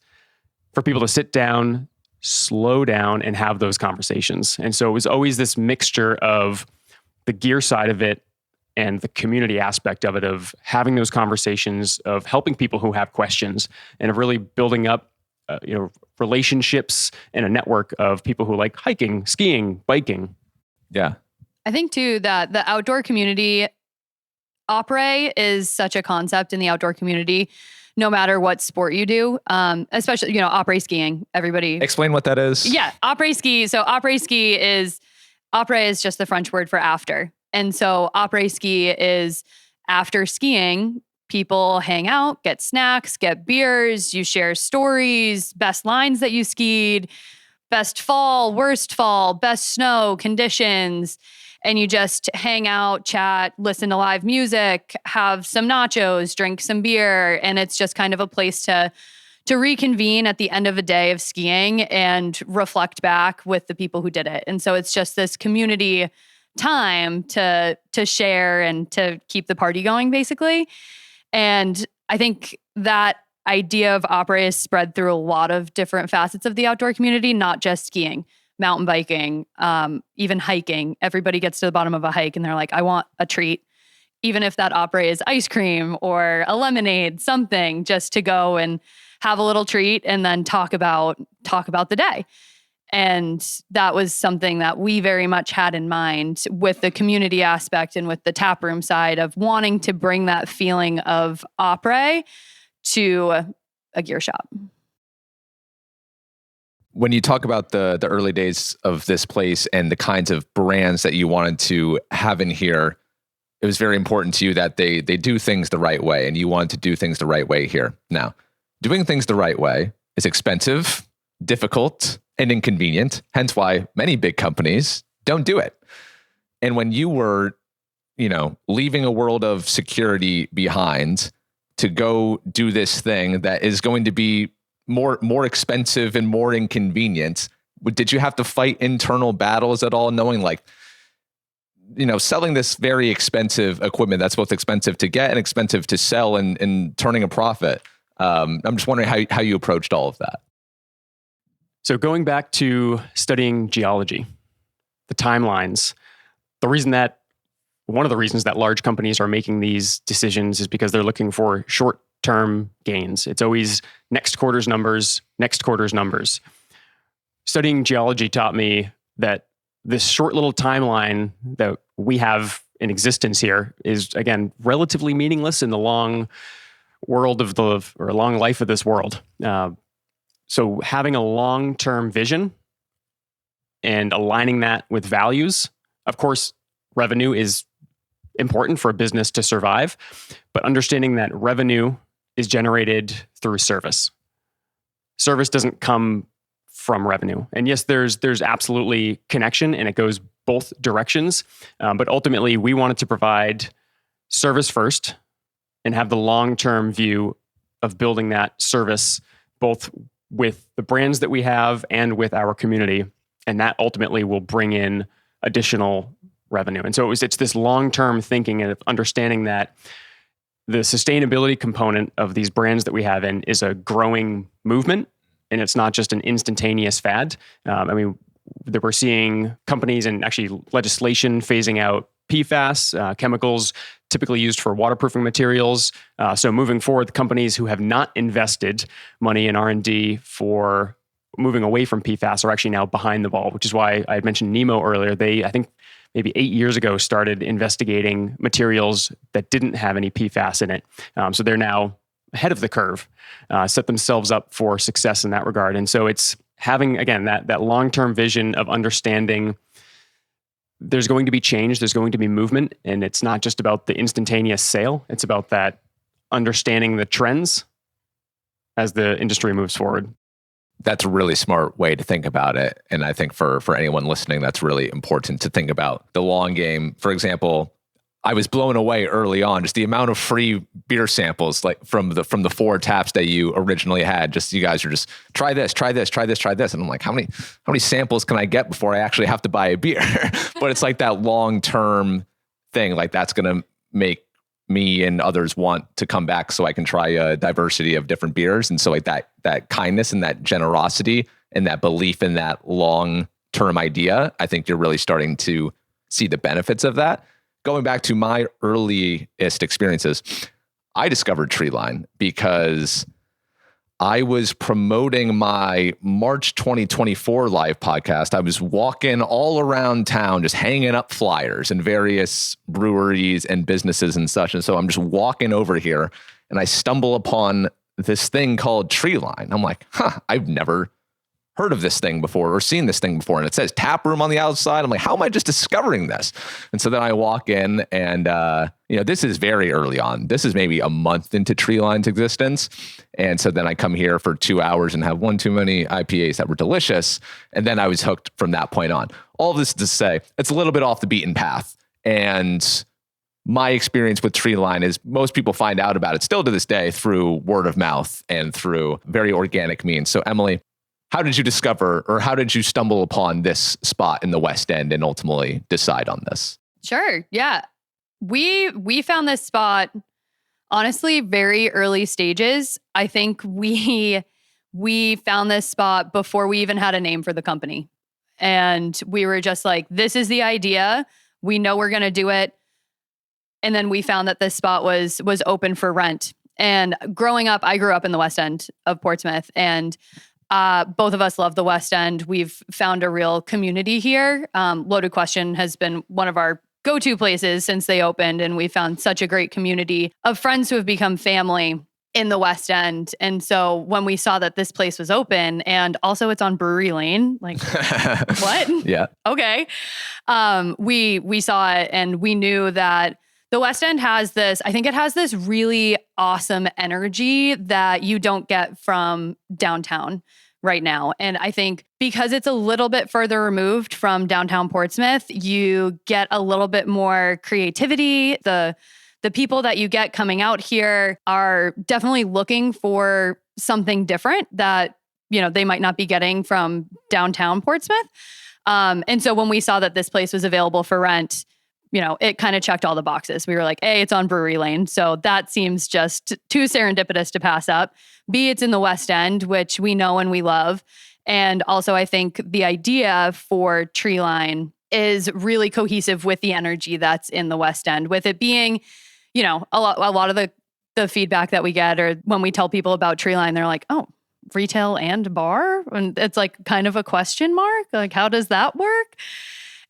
for people to sit down, slow down, and have those conversations. And so it was always this mixture of the gear side of it and the community aspect of it, of having those conversations, of helping people who have questions, and of really building up relationships and a network of people who like hiking, skiing, biking. Yeah. I think too that the outdoor community, après is such a concept in the outdoor community, no matter what sport you do, especially, après skiing, everybody. Explain what that is. Yeah. Après ski. So après is just the French word for after. And so après ski is after skiing, people hang out, get snacks, get beers, you share stories, best lines that you skied, best fall, worst fall, best snow conditions. And you just hang out, chat, listen to live music, have some nachos, drink some beer. And it's just kind of a place to reconvene at the end of a day of skiing and reflect back with the people who did it. And so it's just this community time to share and to keep the party going, basically. And I think that idea of après is spread through a lot of different facets of the outdoor community, not just skiing, mountain biking, even hiking. Everybody gets to the bottom of a hike and they're like, I want a treat. Even if that après is ice cream or a lemonade, something just to go and have a little treat and then talk about the day. And that was something that we very much had in mind with the community aspect and with the taproom side of wanting to bring that feeling of après to a gear shop. When you talk about the early days of this place and the kinds of brands that you wanted to have in here, it was very important to you that they do things the right way, and you wanted to do things the right way here. Now, doing things the right way is expensive, difficult, and inconvenient, hence why many big companies don't do it. And when you were, leaving a world of security behind to go do this thing that is going to be more expensive and more inconvenient, did you have to fight internal battles at all, knowing selling this very expensive equipment that's both expensive to get and expensive to sell and turning a profit? I'm just wondering how you approached all of that. So going back to studying geology, the timelines, one of the reasons that large companies are making these decisions is because they're looking for short-term gains. It's always next quarter's numbers. Studying geology taught me that this short little timeline that we have in existence here is, again, relatively meaningless in the long world long life of this world. So having a long-term vision and aligning that with values, of course, revenue is important for a business to survive, but understanding that revenue is generated through service. Service doesn't come from revenue. And yes, there's absolutely connection and it goes both directions. But ultimately, we wanted to provide service first and have the long-term view of building that service both with the brands that we have and with our community. And that ultimately will bring in additional revenue. And so it's this long-term thinking and understanding that the sustainability component of these brands that we have in is a growing movement, and it's not just an instantaneous fad. That we're seeing companies and actually legislation phasing out PFAS, chemicals typically used for waterproofing materials. So moving forward, the companies who have not invested money in R&D for moving away from PFAS are actually now behind the ball, which is why I had mentioned Nemo earlier. They, I think maybe 8 years ago, started investigating materials that didn't have any PFAS in it. So they're now ahead of the curve, set themselves up for success in that regard. And so it's having, again, that long-term vision of understanding there's going to be change, there's going to be movement, and it's not just about the instantaneous sale. It's about that understanding the trends as the industry moves forward. That's a really smart way to think about it. And I think for anyone listening, that's really important to think about the long game. For example, I was blown away early on, just the amount of free beer samples, like from the 4 taps that you originally had. Just you guys are just try this. And I'm like, how many samples can I get before I actually have to buy a beer? But it's like that long-term thing, like that's going to make me and others want to come back so I can try a diversity of different beers. And so like that kindness and that generosity and that belief in that long-term idea, I think you're really starting to see the benefits of that. Going back to my earliest experiences, I discovered Treeline because I was promoting my March 2024 live podcast. I was walking all around town, just hanging up flyers in various breweries and businesses and such. And so I'm just walking over here and I stumble upon this thing called Treeline. I'm like, I've never heard of this thing before or seen this thing before. And it says tap room on the outside. I'm like, how am I just discovering this? And so then I walk in and, this is very early on. This is maybe a month into Treeline's existence. And so then I come here for 2 hours and have one too many IPAs that were delicious. And then I was hooked from that point on. All of this to say, it's a little bit off the beaten path. And my experience with Treeline is most people find out about it still to this day through word of mouth and through very organic means. So Emily, how did you discover or how did you stumble upon this spot in the West End and ultimately decide on this? Sure. Yeah. We found this spot, honestly, very early stages. I think we found this spot before we even had a name for the company. And we were just like, this is the idea. We know we're going to do it. And then we found that this spot was open for rent. And growing up, I grew up in the West End of Portsmouth, and both of us love the West End. We've found a real community here. Loaded Question has been one of our go-to places since they opened, and we found such a great community of friends who have become family in the West End. And so when we saw that this place was open, and also it's on Brewery Lane, like, what? Yeah. Okay. We saw it and we knew that the West End has this, I think it has this really awesome energy that you don't get from downtown right now. And I think because it's a little bit further removed from downtown Portsmouth, you get a little bit more creativity. The people that you get coming out here are definitely looking for something different that, they might not be getting from downtown Portsmouth. And so when we saw that this place was available for rent, it kind of checked all the boxes. We were like, A, it's on Brewery Lane. So that seems just too serendipitous to pass up. B, it's in the West End, which we know and we love. And also I think the idea for Treeline is really cohesive with the energy that's in the West End, with it being, a lot of the feedback that we get, or when we tell people about Treeline, they're like, oh, retail and bar? And it's like kind of a question mark. Like, how does that work?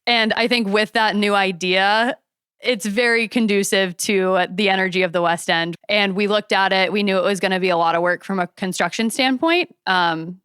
And I think with that new idea, it's very conducive to the energy of the West End. And we looked at it. We knew it was going to be a lot of work from a construction standpoint.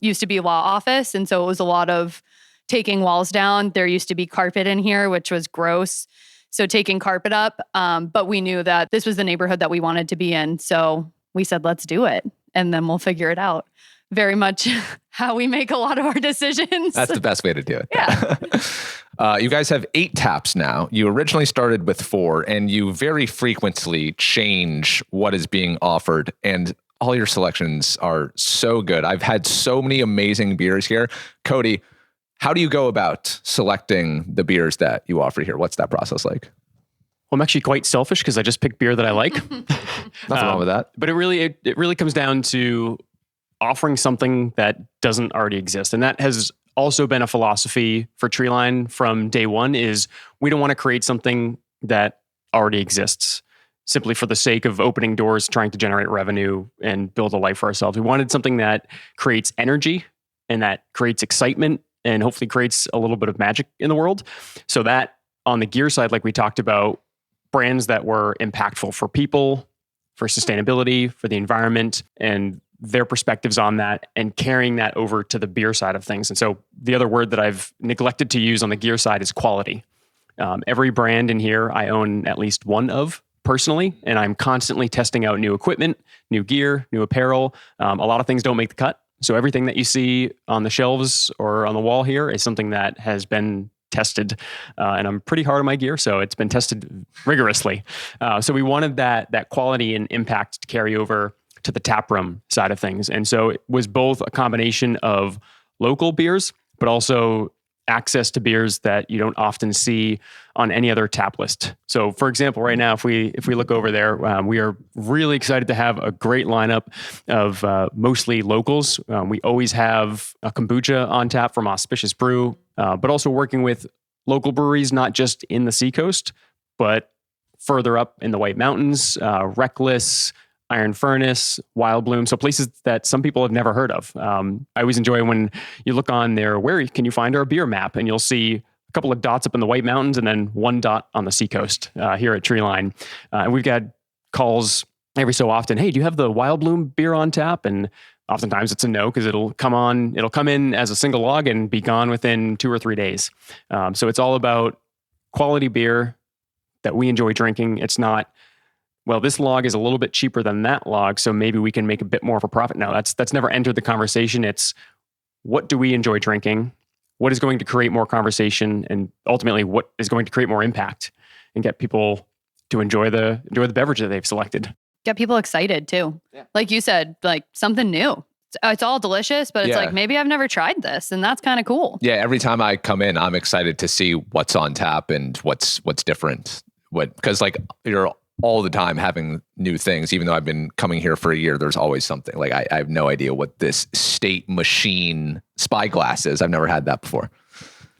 Used to be law office. And so it was a lot of taking walls down. There used to be carpet in here, which was gross. So taking carpet up. But we knew that this was the neighborhood that we wanted to be in. So we said, let's do it. And then we'll figure it out. Very much how we make a lot of our decisions. That's the best way to do it. Yeah. You guys have 8 taps now. You originally started with 4, and you very frequently change what is being offered. And all your selections are so good. I've had so many amazing beers here. Cody, how do you go about selecting the beers that you offer here? What's that process like? Well, I'm actually quite selfish because I just pick beer that I like. Nothing wrong with that. But it really comes down to offering something that doesn't already exist. And that has also been a philosophy for Treeline from day one, is we don't want to create something that already exists simply for the sake of opening doors, trying to generate revenue and build a life for ourselves. We wanted something that creates energy and that creates excitement and hopefully creates a little bit of magic in the world. So that on the gear side, like we talked about, brands that were impactful for people, for sustainability, for the environment, and their perspectives on that, and carrying that over to the beer side of things. And so the other word that I've neglected to use on the gear side is quality. Every brand in here I own at least one of personally, and I'm constantly testing out new equipment, new gear, new apparel. A lot of things don't make the cut. So everything that you see on the shelves or on the wall here is something that has been tested, and I'm pretty hard on my gear, so it's been tested rigorously. So we wanted that quality and impact to carry over to the taproom side of things. And so it was both a combination of local beers, but also access to beers that you don't often see on any other tap list. So for example, right now, if we look over there, we are really excited to have a great lineup of mostly locals. We always have a kombucha on tap from Auspicious Brew, but also working with local breweries, not just in the Seacoast, but further up in the White Mountains, Reckless, Iron Furnace, Wild Bloom. So places that some people have never heard of. I always enjoy when you look on their where can you find our beer map, and you'll see a couple of dots up in the White Mountains and then one dot on the Seacoast here at Treeline. And we've got calls every so often. Hey, do you have the Wild Bloom beer on tap? And Oftentimes it's a no because it'll come in as a single log and be gone within 2 or 3 days. So it's all about quality beer that we enjoy drinking. It's not, well, this log is a little bit cheaper than that log, so maybe we can make a bit more of a profit. No, that's never entered the conversation. It's what do we enjoy drinking? What is going to create more conversation, and ultimately what is going to create more impact and get people to enjoy the beverage that they've selected. Get people excited too. Yeah. Like you said, like something new. It's all delicious, but it's like, maybe I've never tried this, and that's kind of cool. Yeah, every time I come in, I'm excited to see what's on tap and what's different. Because like you're all the time having new things. Even though I've been coming here for a year, there's always something. Like I have no idea what this State Machine spyglass is. I've never had that before.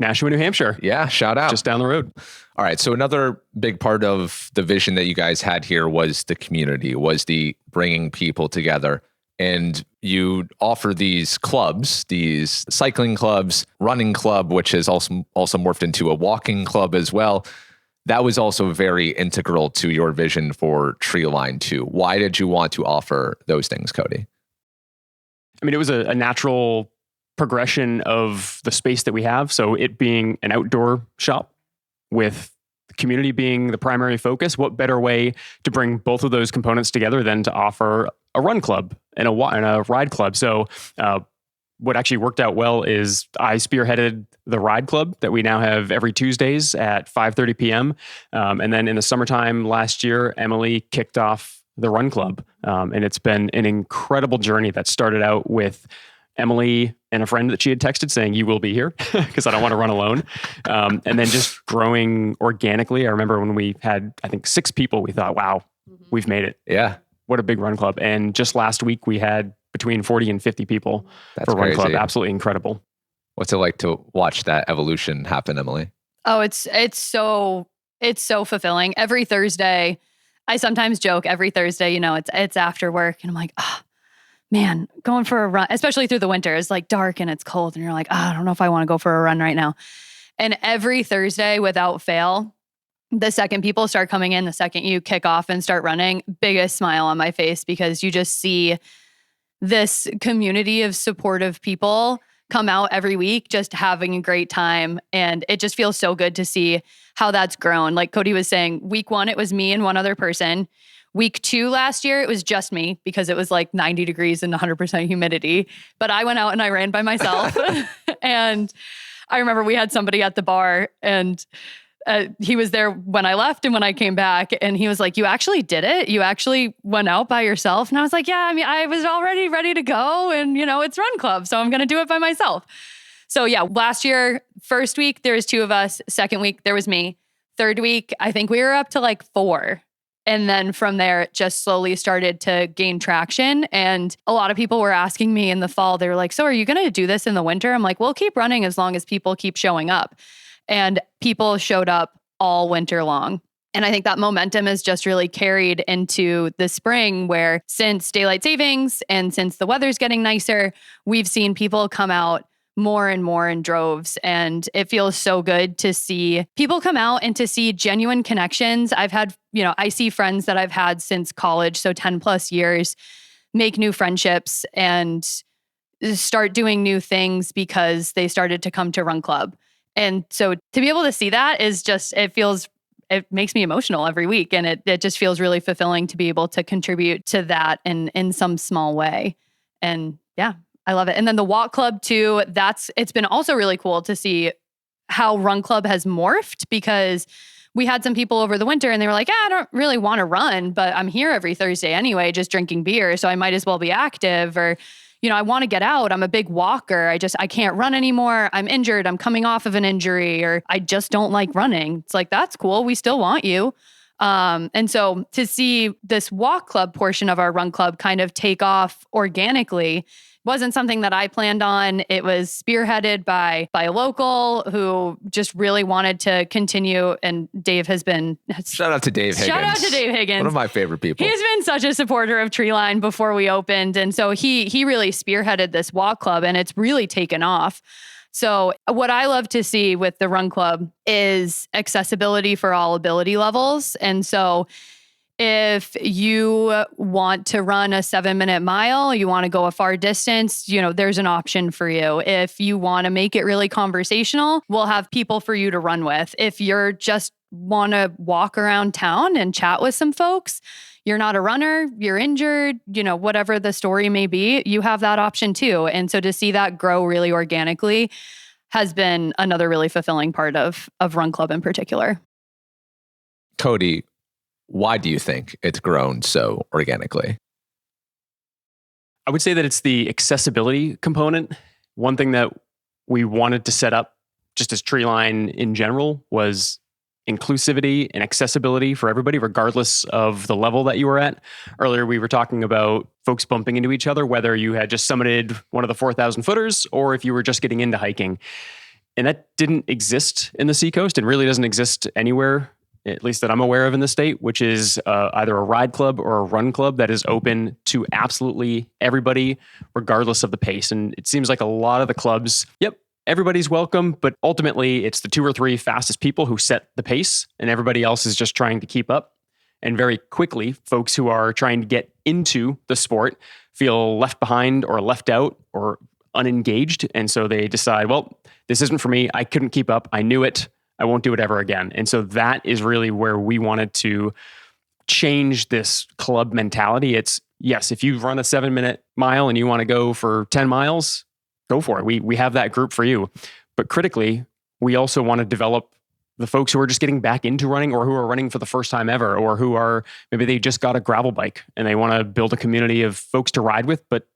Nashua, New Hampshire. Yeah, shout out. Just down the road. All right. So another big part of the vision that you guys had here was the community, was the bringing people together. And you offer these clubs, these cycling clubs, running club, which has also morphed into a walking club as well. That was also very integral to your vision for Treeline too. Why did you want to offer those things, Cody? I mean, it was a natural progression of the space that we have. So it being an outdoor shop with the community being the primary focus, what better way to bring both of those components together than to offer a run club and a ride club? So what actually worked out well is I spearheaded the ride club that we now have every Tuesdays at 5:30 p.m. And then in the summertime last year, Emily kicked off the run club. And it's been an incredible journey that started out with Emily and a friend that she had texted saying, "You will be here," because I don't want to run alone. And then just growing organically. I remember when we had, I think, 6 people, we thought, wow, we've made it. Yeah. What a big run club. And just last week we had between 40 and 50 people for run club. Absolutely incredible. What's it like to watch that evolution happen, Emily? Oh, it's so fulfilling. Every Thursday, I sometimes joke, every Thursday, it's after work and I'm like, oh, man, going for a run, especially through the winter, it's like dark and it's cold and you're like, oh, I don't know if I want to go for a run right now. And every Thursday, without fail, the second people start coming in, the second you kick off and start running, biggest smile on my face, because you just see this community of supportive people come out every week, just having a great time. And it just feels so good to see how that's grown. Like Cody was saying, week 1, it was me and one other person. Week 2 last year, it was just me because it was like 90 degrees and 100% humidity. But I went out and I ran by myself. And I remember we had somebody at the bar and he was there when I left and when I came back, and he was like, "You actually did it? You actually went out by yourself?" And I was like, "Yeah, I mean, I was already ready to go, and it's run club, so I'm going to do it by myself." So yeah, last year, first week, there was 2 of us. Second week, there was me. Third week, I think we were up to like 4. And then from there, it just slowly started to gain traction. And a lot of people were asking me in the fall, they were like, "So are you going to do this in the winter?" I'm like, "We'll keep running as long as people keep showing up." And people showed up all winter long. And I think that momentum is just really carried into the spring, where since daylight savings and since the weather's getting nicer, we've seen people come out more and more in droves. And it feels so good to see people come out and to see genuine connections. I've had, I see friends that I've had since college, so 10 plus years, make new friendships and start doing new things because they started to come to Run Club. And so to be able to see that is just, it makes me emotional every week. And it just feels really fulfilling to be able to contribute to that in some small way. And yeah, I love it. And then the walk club too, it's been also really cool to see how Run Club has morphed, because we had some people over the winter and they were like, I don't really want to run, but I'm here every Thursday anyway, just drinking beer. So I might as well be active, or I want to get out. I'm a big walker. I can't run anymore. I'm injured. I'm coming off of an injury, or I just don't like running. It's like, that's cool. We still want you. And so to see this walk club portion of our Run Club kind of take off organically wasn't something that I planned on. It was spearheaded by a local who just really wanted to continue. And Dave has been... Shout out to Dave Higgins. Shout out to Dave Higgins. One of my favorite people. He's been such a supporter of Treeline before we opened. And so he really spearheaded this walk club, and it's really taken off. So what I love to see with the Run Club is accessibility for all ability levels. And so If you want to run a 7-minute mile, you want to go a far distance, there's an option for you. If you want to make it really conversational, we'll have people for you to run with. If you're just want to walk around town and chat with some folks, you're not a runner, you're injured, whatever the story may be, you have that option too. And so to see that grow really organically has been another really fulfilling part of Run Club in particular. Cody, why do you think it's grown so organically? I would say that it's the accessibility component. One thing that we wanted to set up just as Treeline in general was inclusivity and accessibility for everybody, regardless of the level that you were at. Earlier, we were talking about folks bumping into each other, whether you had just summited one of the 4,000 footers or if you were just getting into hiking. And that didn't exist in the Seacoast and really doesn't exist anywhere, at least that I'm aware of in the state, which is either a ride club or a run club that is open to absolutely everybody, regardless of the pace. And it seems like a lot of the clubs, everybody's welcome, but ultimately it's the 2 or 3 fastest people who set the pace and everybody else is just trying to keep up. And very quickly, folks who are trying to get into the sport feel left behind or left out or unengaged. And so they decide, well, this isn't for me. I couldn't keep up. I knew it. I won't do it ever again. And so that is really where we wanted to change this club mentality. It's, yes, if you run a 7-minute mile and you want to go for 10 miles, go for it. We have that group for you. But critically, we also want to develop the folks who are just getting back into running or who are running for the first time ever, or who are, maybe they just got a gravel bike and they want to build a community of folks to ride with, but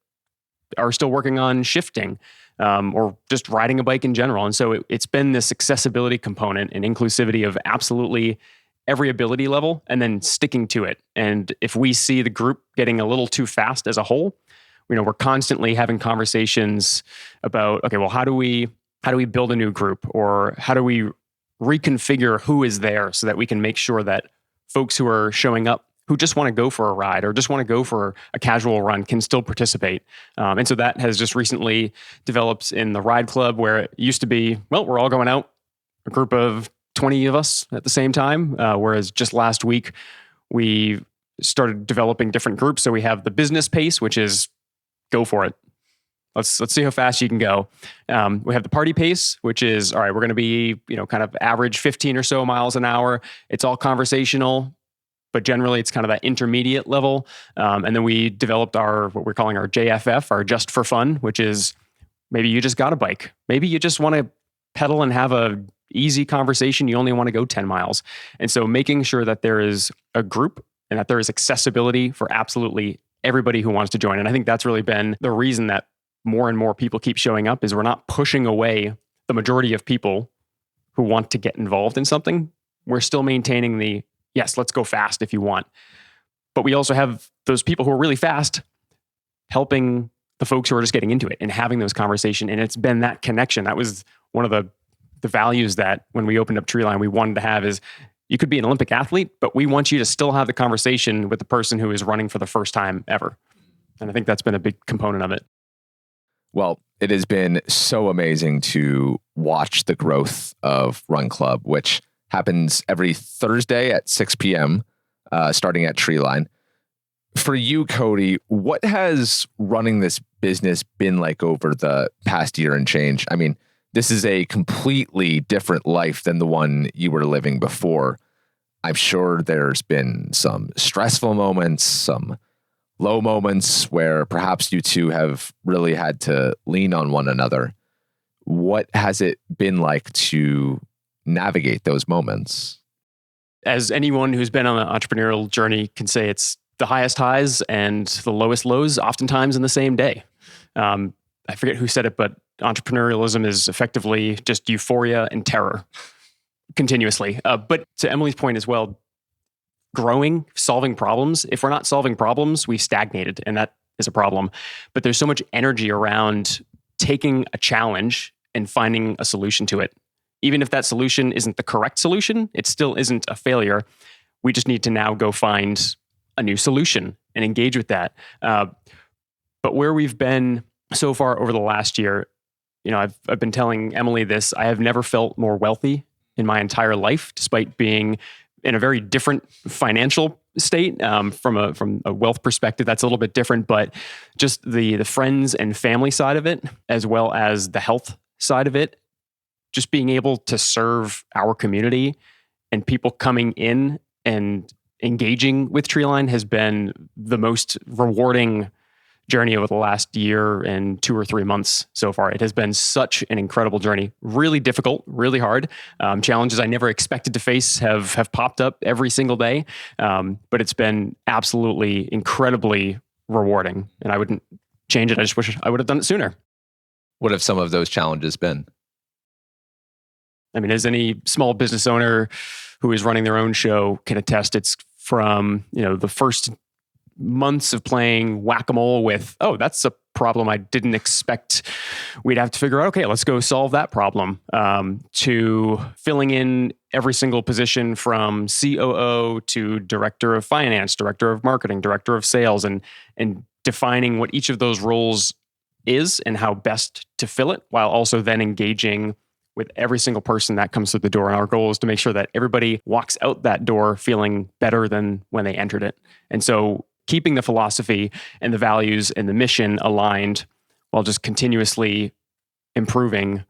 are still working on shifting. Or just riding a bike in general. And so it's been this accessibility component and inclusivity of absolutely every ability level and then sticking to it. And if we see the group getting a little too fast as a whole, we're constantly having conversations about, okay, well, how do we build a new group, or how do we reconfigure who is there so that we can make sure that folks who are showing up who just want to go for a ride or just want to go for a casual run can still participate. And so that has just recently developed in the ride club, where it used to be, well, we're all going out, a group of 20 of us at the same time. Whereas just last week, we started developing different groups. So we have the business pace, which is go for it. Let's see how fast you can go. We have the party pace, which is, all right, we're going to be, kind of average 15 or so miles an hour. It's all conversational, but generally it's kind of that intermediate level. And then we developed what we're calling our JFF, our just for fun, which is maybe you just got a bike. Maybe you just want to pedal and have a easy conversation. You only want to go 10 miles. And so making sure that there is a group and that there is accessibility for absolutely everybody who wants to join. And I think that's really been the reason that more and more people keep showing up, is we're not pushing away the majority of people who want to get involved in something. We're still maintaining the, yes, let's go fast if you want. But we also have those people who are really fast helping the folks who are just getting into it and having those conversations. And it's been that connection. That was one of the values that when we opened up Treeline, we wanted to have is, you could be an Olympic athlete, but we want you to still have the conversation with the person who is running for the first time ever. And I think that's been a big component of it. Well, it has been so amazing to watch the growth of Run Club, which happens every Thursday at 6 p.m., starting at Treeline. For you, Cody, what has running this business been like over the past year and change? I mean, this is a completely different life than the one you were living before. I'm sure there's been some stressful moments, some low moments where perhaps you two have really had to lean on one another. What has it been like to navigate those moments? As anyone who's been on an entrepreneurial journey can say, it's the highest highs and the lowest lows, oftentimes in the same day. I forget who said it, but entrepreneurialism is effectively just euphoria and terror continuously. But to Emily's point as well, growing, solving problems. If we're not solving problems, we've stagnated, and that is a problem. But there's so much energy around taking a challenge and finding a solution to it. Even if that solution isn't the correct solution, it still isn't a failure. We just need to now go find a new solution and engage with that. But where we've been so far over the last year, I've been telling Emily this, I have never felt more wealthy in my entire life, despite being in a very different financial state. From a wealth perspective, that's a little bit different, but just the friends and family side of it, as well as the health side of it, just being able to serve our community and people coming in and engaging with Treeline has been the most rewarding journey over the last year and 2 or 3 months so far. It has been such an incredible journey. Really difficult, really hard. Challenges I never expected to face have popped up every single day. But it's been absolutely incredibly rewarding. And I wouldn't change it. I just wish I would have done it sooner. What have some of those challenges been? I mean, as any small business owner who is running their own show can attest, it's from, the first months of playing whack-a-mole with, that's a problem I didn't expect we'd have to figure out. Okay, let's go solve that problem. To filling in every single position from COO to director of finance, director of marketing, director of sales, and defining what each of those roles is and how best to fill it, while also then engaging with every single person that comes through the door. And our goal is to make sure that everybody walks out that door feeling better than when they entered it. And so keeping the philosophy and the values and the mission aligned while just continuously improving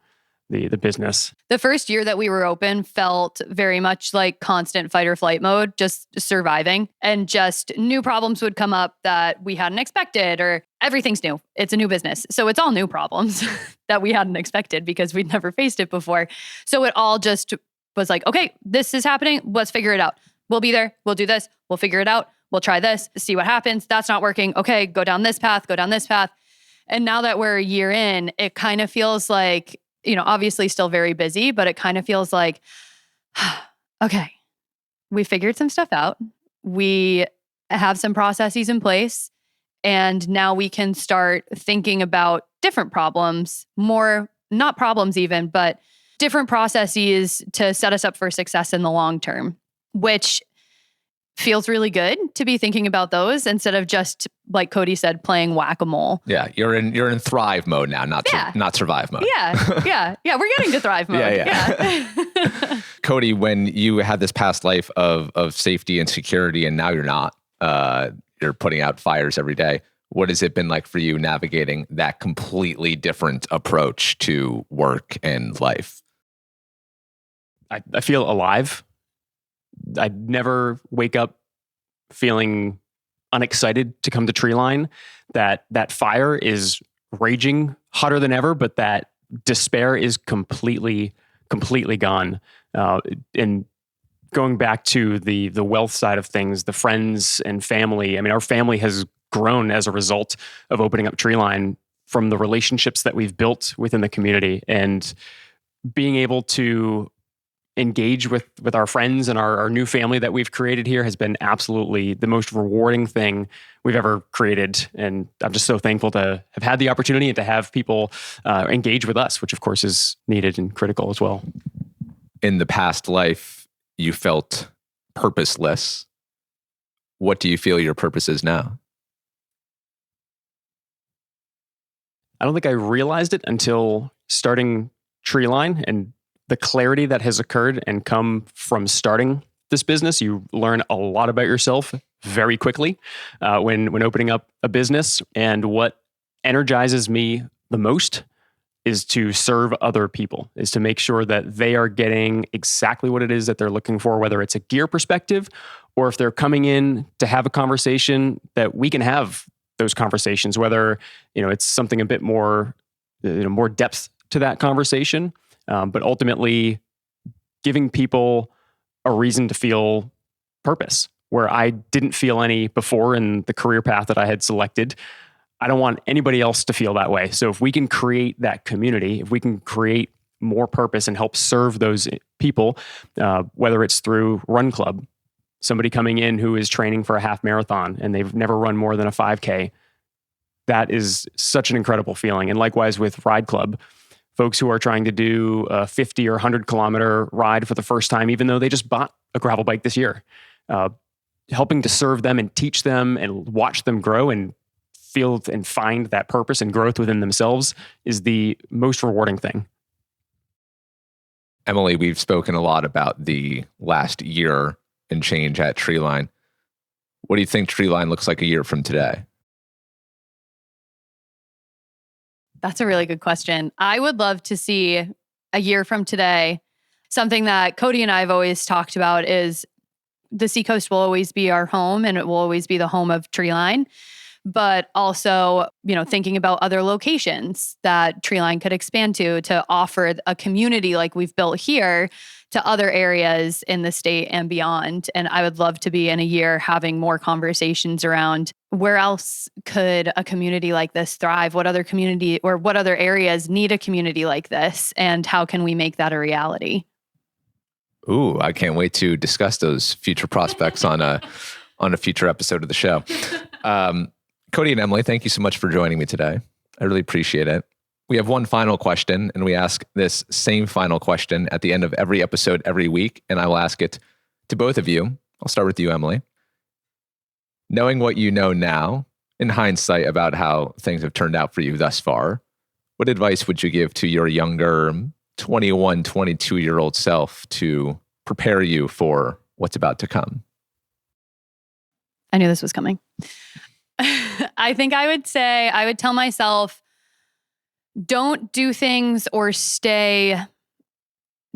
the business. The first year that we were open felt very much like constant fight or flight mode, just surviving. And just new problems would come up that we hadn't expected, or everything's new. It's a new business. So it's all new problems that we hadn't expected because we'd never faced it before. So it all just was like, okay, this is happening. Let's figure it out. We'll be there. We'll do this. We'll figure it out. We'll try this, see what happens. That's not working. Okay, go down this path, go down this path. And now that we're a year in, it kind of feels like, obviously still very busy, but it kind of feels like, okay, we figured some stuff out. We have some processes in place. And now we can start thinking about different problems, more, not problems even, but different processes to set us up for success in the long term, which feels really good to be thinking about those instead of just, like Cody said, playing whack-a-mole. Yeah, you're in thrive mode now, not survive mode. Yeah. We're getting to thrive mode. Yeah. Cody, when you had this past life of safety and security, and now you're not, you're putting out fires every day. What has it been like for you navigating that completely different approach to work and life? I feel alive. I never wake up feeling unexcited to come to Treeline. That fire is raging hotter than ever, but that despair is completely gone. And going back to the wealth side of things, the friends and family. I mean, our family has grown as a result of opening up Treeline from the relationships that we've built within the community, and being able to engage with our friends and our new family that we've created here has been absolutely the most rewarding thing we've ever created. And I'm just so thankful to have had the opportunity and to have people engage with us, which of course is needed and critical as well. In the past life, you felt purposeless. What do you feel your purpose is now? I don't think I realized it until starting Treeline, and the clarity that has occurred and come from starting this business. You learn a lot about yourself very quickly when opening up a business. And what energizes me the most is to serve other people, is to make sure that they are getting exactly what it is that they're looking for, whether it's a gear perspective or if they're coming in to have a conversation, that we can have those conversations, whether it's something a bit more, more depth to that conversation. But ultimately, giving people a reason to feel purpose, where I didn't feel any before in the career path that I had selected. I don't want anybody else to feel that way. So if we can create that community, if we can create more purpose and help serve those people, whether it's through Run Club, somebody coming in who is training for a half marathon and they've never run more than a 5K, that is such an incredible feeling. And likewise with Ride Club, folks who are trying to do a 50 or 100 kilometer ride for the first time, even though they just bought a gravel bike this year. Helping to serve them and teach them and watch them grow and feel and find that purpose and growth within themselves is the most rewarding thing. Emily, we've spoken a lot about the last year and change at Treeline. What do you think Treeline looks like a year from today? That's a really good question. I would love to see a year from today. Something that Cody and I have always talked about is the Seacoast will always be our home and it will always be the home of Treeline. But also, thinking about other locations that Treeline could expand to offer a community like we've built here to other areas in the state and beyond. And I would love to be in a year having more conversations around where else could a community like this thrive? What other community or what other areas need a community like this? And how can we make that a reality? Ooh, I can't wait to discuss those future prospects on a future episode of the show. Cody and Emily, thank you so much for joining me today. I really appreciate it. We have one final question, and we ask this same final question at the end of every episode every week, and I will ask it to both of you. I'll start with you, Emily. Knowing what you know now, in hindsight about how things have turned out for you thus far, what advice would you give to your younger 21, 22-year-old self to prepare you for what's about to come? I knew this was coming. I think I would tell myself, don't do things or stay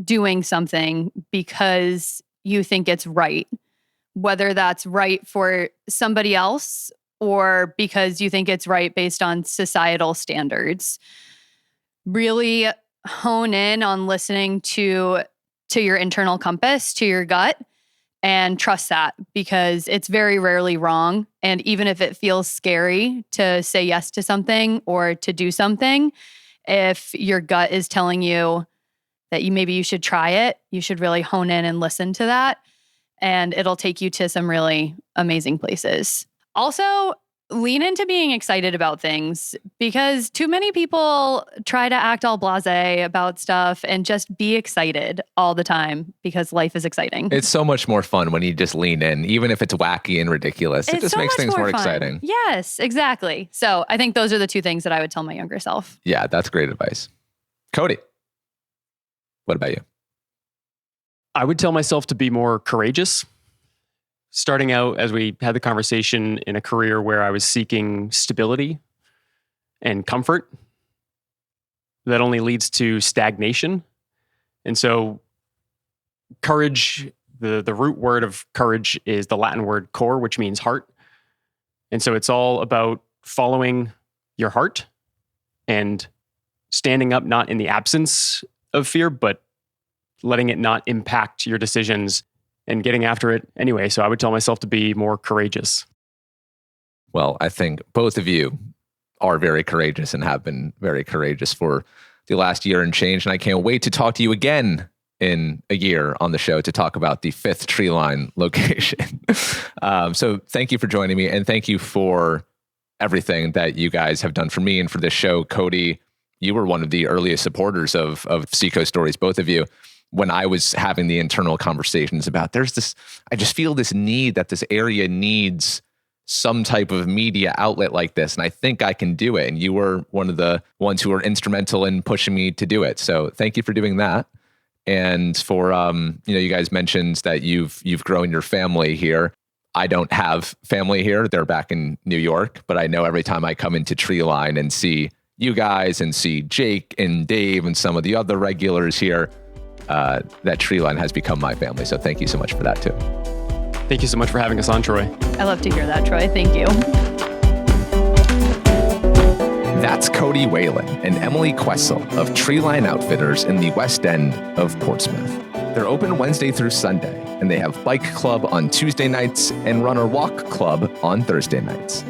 doing something because you think it's right, whether that's right for somebody else or because you think it's right based on societal standards. Really hone in on listening to your internal compass, to your gut, and trust that because it's very rarely wrong. And even if it feels scary to say yes to something or to do something, if your gut is telling you that maybe you should try it, you should really hone in and listen to that. And it'll take you to some really amazing places. Also, lean into being excited about things because too many people try to act all blasé about stuff and just be excited all the time because life is exciting. It's so much more fun when you just lean in, even if it's wacky and ridiculous. It just makes things more exciting. Yes, exactly. So I think those are the two things that I would tell my younger self. Yeah, that's great advice. Cody, what about you? I would tell myself to be more courageous. Starting out, as we had the conversation, in a career where I was seeking stability and comfort, that only leads to stagnation. And so courage, the root word of courage is the Latin word cor, which means heart. And so it's all about following your heart and standing up, not in the absence of fear, but letting it not impact your decisions and getting after it anyway. So I would tell myself to be more courageous. Well, I think both of you are very courageous and have been very courageous for the last year and change. And I can't wait to talk to you again in a year on the show to talk about the 5th Treeline location. So thank you for joining me. And thank you for everything that you guys have done for me and for this show. Cody, you were one of the earliest supporters of Seacoast Stories, both of you. When I was having the internal conversations about I just feel this need that this area needs some type of media outlet like this. And I think I can do it. And you were one of the ones who were instrumental in pushing me to do it. So thank you for doing that. And for, you guys mentioned that you've grown your family here. I don't have family here. They're back in New York, but I know every time I come into Treeline and see you guys and see Jake and Dave and some of the other regulars here, that Treeline has become my family. So thank you so much for that too. Thank you so much for having us on, Troy. I love to hear that, Troy. Thank you. That's Cody Whalen and Emily Quessel of Treeline Outfitters in the West End of Portsmouth. They're open Wednesday through Sunday, and they have bike club on Tuesday nights and runner walk club on Thursday nights.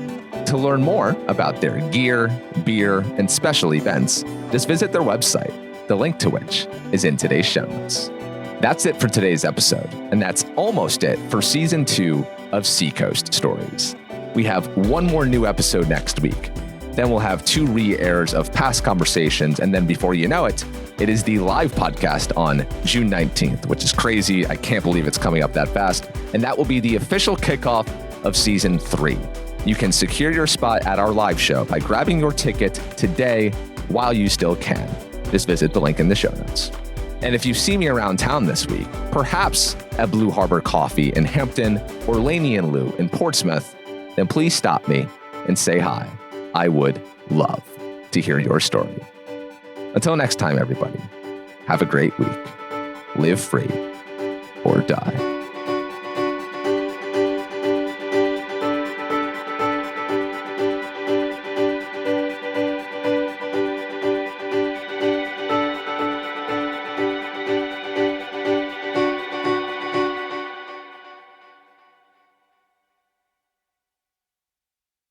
To learn more about their gear, beer, and special events, just visit their website, the link to which is in today's show notes. That's it for today's episode, and that's almost it for Season 2 of Seacoast Stories. We have one more new episode next week. Then we'll have 2 re-airs of past conversations, and then before you know it, it is the live podcast on June 19th, which is crazy. I can't believe it's coming up that fast. And that will be the official kickoff of Season 3. You can secure your spot at our live show by grabbing your ticket today while you still can. Just visit the link in the show notes. And if you see me around town this week, perhaps at Blue Harbor Coffee in Hampton or Laney and Lou in Portsmouth, then please stop me and say hi. I would love to hear your story. Until next time, everybody, have a great week. Live free or die.